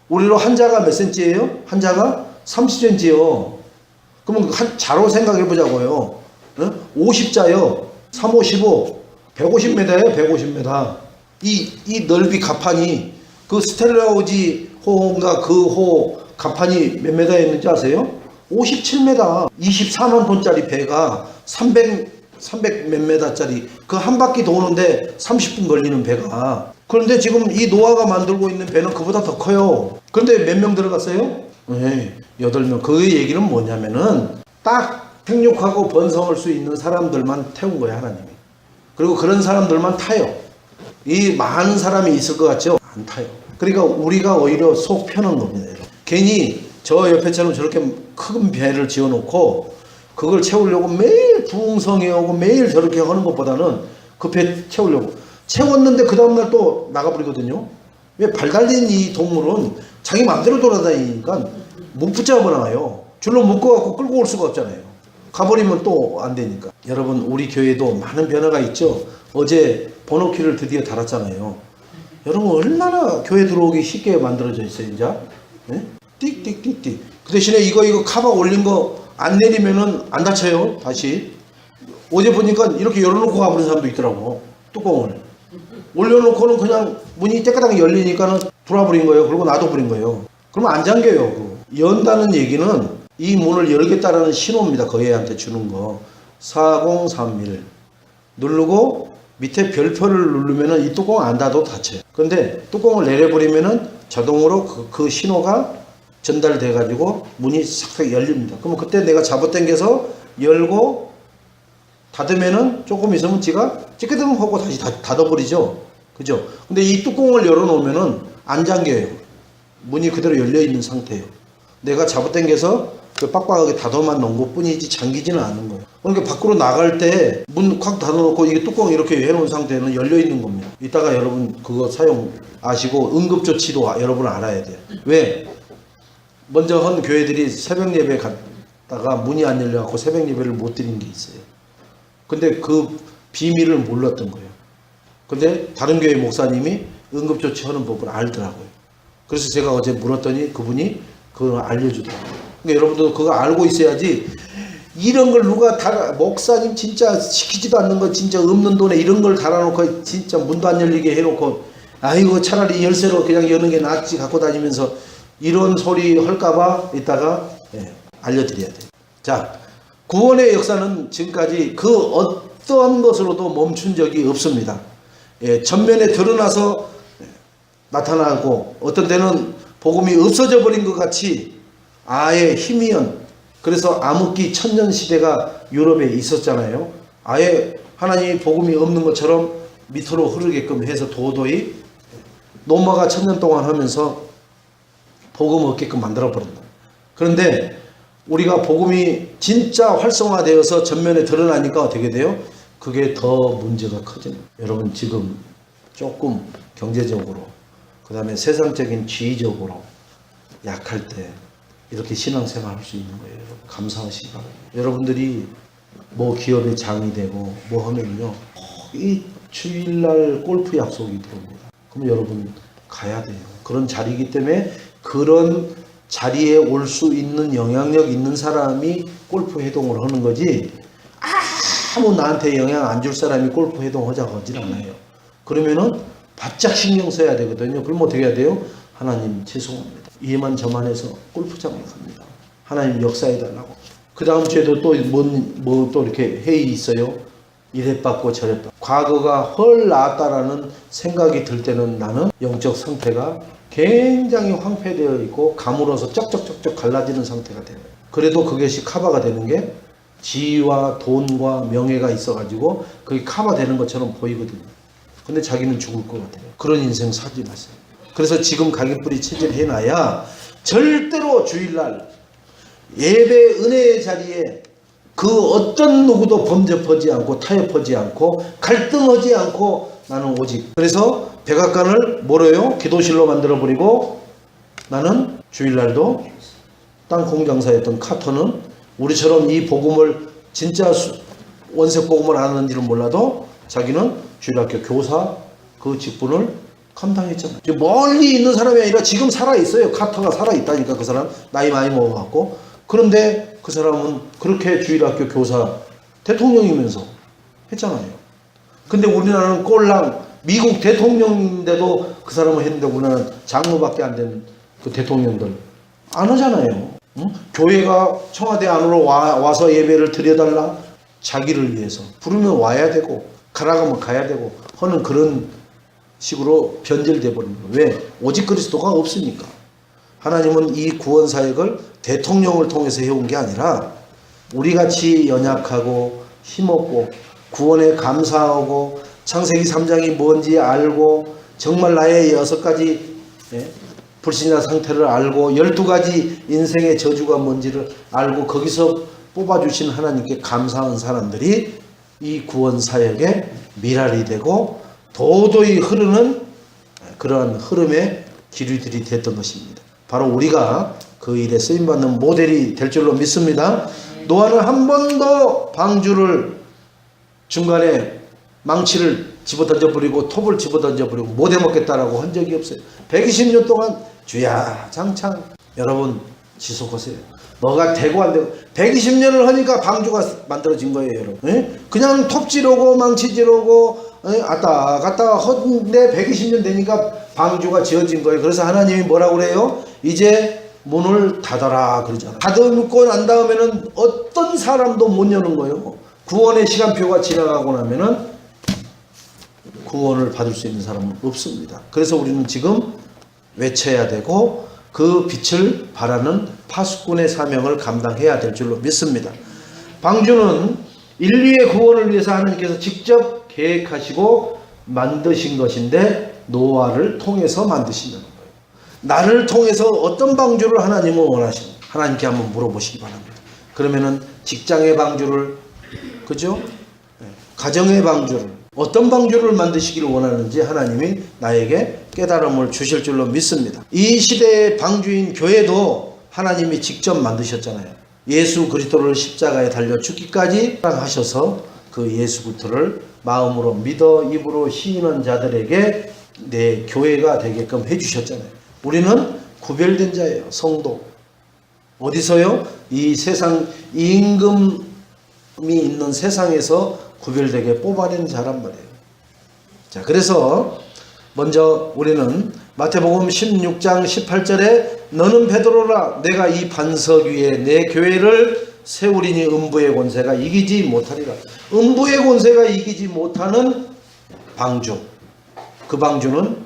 우리로 한자가 몇 센치예요? 한자가 30cm요. 그러면 자로 생각해 보자고요. 응? 50자요. 3, 5, 15. 150m예요. 150m. 이 넓이 가판이 그 스텔라오지 호인가 그 호 가판이 몇 m였는지 아세요? 57m. 24만 톤짜리 배가 300 몇 m짜리 그 한 바퀴 도는데 30분 걸리는 배가. 그런데 지금 이 노아가 만들고 있는 배는 그보다 더 커요. 그런데 몇 명 들어갔어요? 네, 8명. 그 얘기는 뭐냐면은 딱 생육하고 번성할 수 있는 사람들만 태운 거예요, 하나님이. 그리고 그런 사람들만 타요. 이 많은 사람이 있을 것 같죠? 안 타요. 그러니까 우리가 오히려 속 편한 겁니다. 여러분. 괜히 저 옆에처럼 저렇게 큰 배를 지어놓고 그걸 채우려고 매일 부흥성에 오고 매일 저렇게 하는 것보다는 그 배 채우려고 채웠는데 그 다음날 또 나가버리거든요. 왜 발 달린 이 동물은 자기 마음대로 돌아다니니까 못 붙잡아 나와요. 줄로 묶어갖고 끌고 올 수가 없잖아요. 가버리면 또 안 되니까. 여러분, 우리 교회도 많은 변화가 있죠. 어제 번호키를 드디어 달았잖아요. 여러분, 얼마나 교회 들어오기 쉽게 만들어져 있어요, 이제. 네? 띡띡띡띡. 그 대신에 이거 카바 올린 거 안 내리면은 안 닫혀요, 다시. 어제 보니까 이렇게 열어놓고 가버린 사람도 있더라고. 뚜껑을 올려놓고는 그냥 문이 깨끗하게 열리니까는 돌아버린 거예요. 그리고 놔둬버린 거예요. 그러면 안 잠겨요. 연다는 얘기는 이 문을 열겠다라는 신호입니다. 그 애한테 주는 거. 4031 누르고 밑에 별표를 누르면은 이 뚜껑 안 닫아도 닫혀요. 근데 뚜껑을 내려버리면은 자동으로 그 신호가 전달돼 가지고 문이 싹 열립니다. 그러면 그때 내가 잡아당겨서 열고 닫으면은 조금 있으면 지가 찌끄덩 하고 다시 닫아버리죠. 그죠? 근데 이 뚜껑을 열어놓으면은 안 잠겨요. 문이 그대로 열려있는 상태예요. 내가 잡아당겨서 그 빡빡하게 닫아만 놓은 것 뿐이지 잠기지는 않는 거예요. 그러니까 밖으로 나갈 때 문 콱 닫아놓고 이게 뚜껑 이렇게 해놓은 상태는 열려있는 겁니다. 이따가 여러분 그거 사용 아시고 응급조치도 여러분 알아야 돼요. 왜? 먼저 한 교회들이 새벽 예배 갔다가 문이 안 열려갖고 새벽 예배를 못 드린 게 있어요. 근데 그 비밀을 몰랐던 거예요. 근데 다른 교회 목사님이 응급조치하는 법을 알더라고요. 그래서 제가 어제 물었더니 그분이 그걸 알려주더라고요. 그러니까 여러분도 그거 알고 있어야지. 이런 걸 누가 목사님 진짜 시키지도 않는 거 진짜 없는 돈에 이런 걸 달아놓고 진짜 문도 안 열리게 해놓고 아이고 차라리 열쇠로 그냥 여는 게 낫지 갖고 다니면서 이런 소리 할까봐 이따가 알려드려야 돼요. 자, 구원의 역사는 지금까지 그 어떠한 것으로도 멈춘 적이 없습니다. 전면에 드러나서 나타나고 어떤 때는 복음이 없어져 버린 것 같이 아예 희미한, 그래서 암흑기 천년시대가 유럽에 있었잖아요. 아예 하나님이 복음이 없는 것처럼 밑으로 흐르게끔 해서 도저히 노마가 천년 동안 하면서 복음 없게끔 만들어버린다. 그런데 우리가 복음이 진짜 활성화되어서 전면에 드러나니까 어떻게 돼요? 그게 더 문제가 커집니다. 여러분, 지금 조금 경제적으로 그 다음에 세상적인 지위적으로 약할 때 이렇게 신앙생활 할 수 있는 거예요. 여러분. 감사하시기 바랍니다. 여러분들이 뭐 기업의 장이 되고 뭐 하면요, 이 주일날 골프 약속이 들어옵니다. 그럼 여러분 가야 돼요. 그런 자리이기 때문에 그런 자리에 올 수 있는 영향력 있는 사람이 골프 회동을 하는 거지, 아무 나한테 영향 안 줄 사람이 골프 회동 하자고 하질 않아요. 그러면은 바짝 신경 써야 되거든요. 그럼 어떻게 해야 돼요? 하나님 죄송합니다. 이해만 저만해서 골프장을 갑니다. 하나님 역사해 달라고. 그 다음 주에도 또 뭐 또 이렇게 회의 있어요. 이래 받고 저래 받고. 과거가 헐 나았다라는 생각이 들 때는 나는 영적 상태가 굉장히 황폐되어 있고 가물어서 쩍쩍쩍쩍 갈라지는 상태가 돼요. 그래도 그것이 커버가 되는 게 지위와 돈과 명예가 있어가지고 그게 커버되는 것처럼 보이거든요. 근데 자기는 죽을 것 같아요. 그런 인생 살지 마세요. 그래서 지금 가격불이 체질 해놔야 절대로 주일날 예배 은혜의 자리에 그 어떤 누구도 범접하지 않고 타협하지 않고 갈등하지 않고 나는 오직, 그래서 백악관을 뭐래요? 기도실로 만들어버리고 나는 주일날도 땅 공장사였던 카터는 우리처럼 이 복음을 진짜 원색 복음을 아는지는 몰라도 자기는 주일학교 교사 그 직분을 감당했잖아요. 멀리 있는 사람이 아니라 지금 살아있어요. 카터가 살아있다니까. 그 사람 나이 많이 먹어갖고. 그런데 그 사람은 그렇게 주일학교 교사 대통령이면서 했잖아요. 근데 우리나라는 꼴랑 미국 대통령인데도 그 사람을 했는데 우리나라는 장로밖에 안 되는 그 대통령들 안 하잖아요. 응? 교회가 청와대 안으로 와서 예배를 드려달라, 자기를 위해서 부르면 와야 되고 가라가면 가야 되고 하는 그런 식으로 변질돼 버린 거예요. 왜? 오직 그리스도가 없으니까. 하나님은 이 구원 사역을 대통령을 통해서 해온 게 아니라 우리같이 연약하고 힘없고 구원에 감사하고 창세기 3장이 뭔지 알고 정말 나의 6가지 불신자 상태를 알고 12가지 인생의 저주가 뭔지를 알고 거기서 뽑아주신 하나님께 감사한 사람들이 이 구원 사역의 미랄이 되고 도도히 흐르는 그러한 흐름의 기류들이 됐던 것입니다. 바로 우리가 그 일에 쓰임받는 모델이 될 줄로 믿습니다. 노아는 한 번도 방주를 중간에 망치를 집어던져버리고 톱을 집어던져버리고 못 해먹겠다라고 한 적이 없어요. 120년 동안 주야 장창. 여러분 지속하세요. 뭐가 되고 안 되고 120년을 하니까 방주가 만들어진 거예요. 여러분. 그냥 톱 지르고 망치 지르고 왔다 갔다 하는데 120년 되니까 방주가 지어진 거예요. 그래서 하나님이 뭐라고 그래요? 이제 문을 닫아라 그러잖아요. 닫아놓고 난 다음에는 어떤 사람도 못 여는 거예요. 구원의 시간표가 지나가고 나면은 구원을 받을 수 있는 사람은 없습니다. 그래서 우리는 지금 외쳐야 되고 그 빛을 발하는 파수꾼의 사명을 감당해야 될 줄로 믿습니다. 방주는 인류의 구원을 위해서 하나님께서 직접 계획하시고 만드신 것인데 노아를 통해서 만드신다는 거예요. 나를 통해서 어떤 방주를 하나님은 원하십니까? 하나님께 한번 물어보시기 바랍니다. 그러면은 직장의 방주를, 그죠? 가정의 방주를, 어떤 방주를 만드시기를 원하는지 하나님이 나에게 깨달음을 주실 줄로 믿습니다. 이 시대의 방주인 교회도 하나님이 직접 만드셨잖아요. 예수 그리스도를 십자가에 달려 죽기까지 사랑하셔서 그 예수 그리스도를 마음으로 믿어 입으로 시인한 자들에게 내 교회가 되게끔 해주셨잖아요. 우리는 구별된 자예요. 성도. 어디서요? 이 세상 임금이 있는 세상에서 구별되게 뽑아낸 자란 말이에요. 자, 그래서 먼저 우리는 마태복음 16장 18절에 너는 베드로라 내가 이 반석 위에 내 교회를 세우리니 음부의 권세가 이기지 못하리라. 음부의 권세가 이기지 못하는 방주. 그 방주는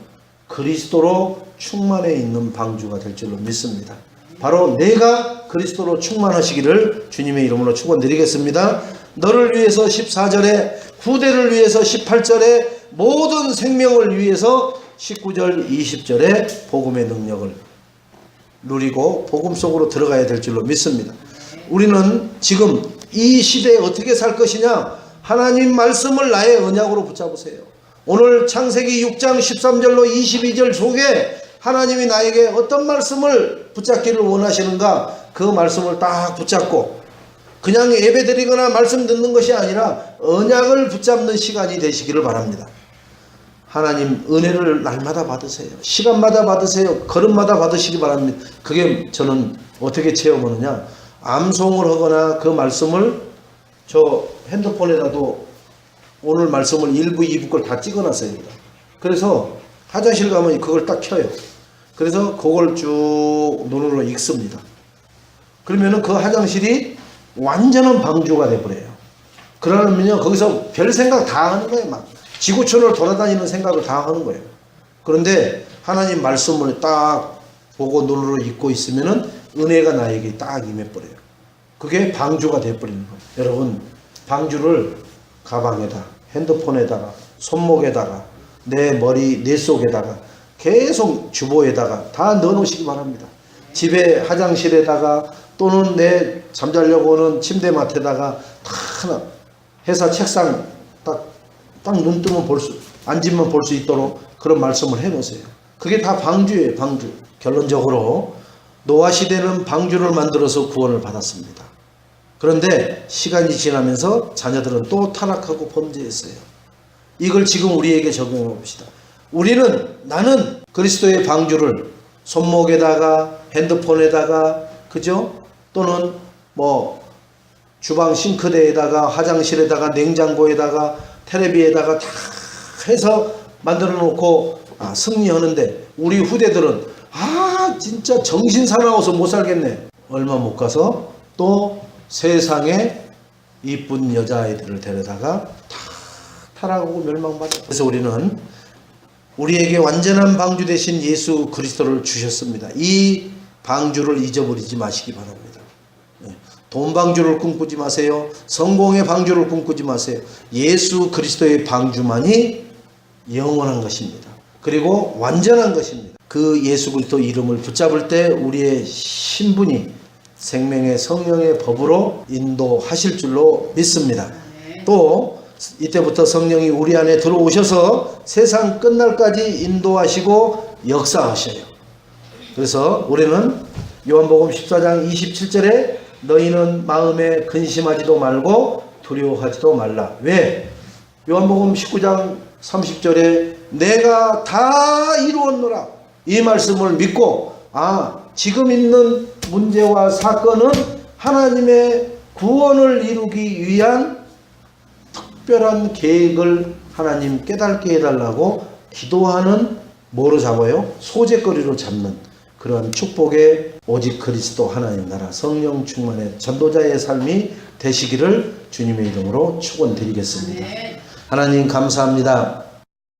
그리스도로 충만해 있는 방주가 될 줄로 믿습니다. 바로 내가 그리스도로 충만하시기를 주님의 이름으로 축원드리겠습니다. 너를 위해서 14절에, 후대를 위해서 18절에, 모든 생명을 위해서 19절 20절에 복음의 능력을 누리고 복음 속으로 들어가야 될 줄로 믿습니다. 우리는 지금 이 시대에 어떻게 살 것이냐? 하나님 말씀을 나의 언약으로 붙잡으세요. 오늘 창세기 6장 13절로 22절 속에 하나님이 나에게 어떤 말씀을 붙잡기를 원하시는가, 그 말씀을 딱 붙잡고 그냥 예배드리거나 말씀 듣는 것이 아니라 언약을 붙잡는 시간이 되시기를 바랍니다. 하나님 은혜를 날마다 받으세요. 시간마다 받으세요. 걸음마다 받으시기 바랍니다. 그게 저는 어떻게 체험하느냐, 암송을 하거나 그 말씀을 저 핸드폰에다도 오늘 말씀을 1부, 2부 걸 다 찍어놨어요. 그래서 화장실 가면 그걸 딱 켜요. 그래서 그걸 쭉 눈으로 읽습니다. 그러면은 그 화장실이 완전한 방주가 돼버려요. 그러면요, 거기서 별 생각 다 하는 거예요. 막 지구촌을 돌아다니는 생각을 다 하는 거예요. 그런데 하나님 말씀을 딱 보고 눈으로 읽고 있으면은 은혜가 나에게 딱 임해버려요. 그게 방주가 돼버리는 거예요. 여러분, 방주를 가방에다, 핸드폰에다가, 손목에다가, 내 머리, 내 속에다가, 계속 주보에다가 다 넣어놓으시기 바랍니다. 집에 화장실에다가, 또는 내 잠자려고 하는 침대맡에다가 다 회사 책상 딱 눈 뜨면 앉으면 볼 수 있도록 그런 말씀을 해놓으세요. 그게 다 방주예요, 방주. 결론적으로 노아 시대는 방주를 만들어서 구원을 받았습니다. 그런데 시간이 지나면서 자녀들은 또 타락하고 범죄했어요. 이걸 지금 우리에게 적용해 봅시다. 나는 그리스도의 방주를 손목에다가, 핸드폰에다가, 그죠? 또는 뭐 주방 싱크대에다가, 화장실에다가, 냉장고에다가, 텔레비에다가 다 해서 만들어 놓고 승리하는데, 우리 후대들은 진짜 정신 사나워서 못 살겠네. 얼마 못 가서 또 세상에 이쁜 여자아이들을 데려다가 다 타락하고 멸망받았다. 그래서 우리는 우리에게 완전한 방주 대신 예수 그리스도를 주셨습니다. 이 방주를 잊어버리지 마시기 바랍니다. 돈 방주를 꿈꾸지 마세요. 성공의 방주를 꿈꾸지 마세요. 예수 그리스도의 방주만이 영원한 것입니다. 그리고 완전한 것입니다. 그 예수 그리스도 이름을 붙잡을 때 우리의 신분이 생명의 성령의 법으로 인도하실 줄로 믿습니다. 또 이때부터 성령이 우리 안에 들어오셔서 세상 끝날까지 인도하시고 역사하셔요. 그래서 우리는 요한복음 14장 27절에 너희는 마음에 근심하지도 말고 두려워하지도 말라. 왜? 요한복음 19장 30절에 내가 다 이루었노라, 이 말씀을 믿고 지금 있는 문제와 사건은 하나님의 구원을 이루기 위한 특별한 계획을 하나님 깨닫게 해달라고 기도하는, 뭐로 잡아요? 소재거리로 잡는 그러한 축복의 오직 그리스도 하나님 나라 성령 충만의 전도자의 삶이 되시기를 주님의 이름으로 축원드리겠습니다. 하나님 감사합니다.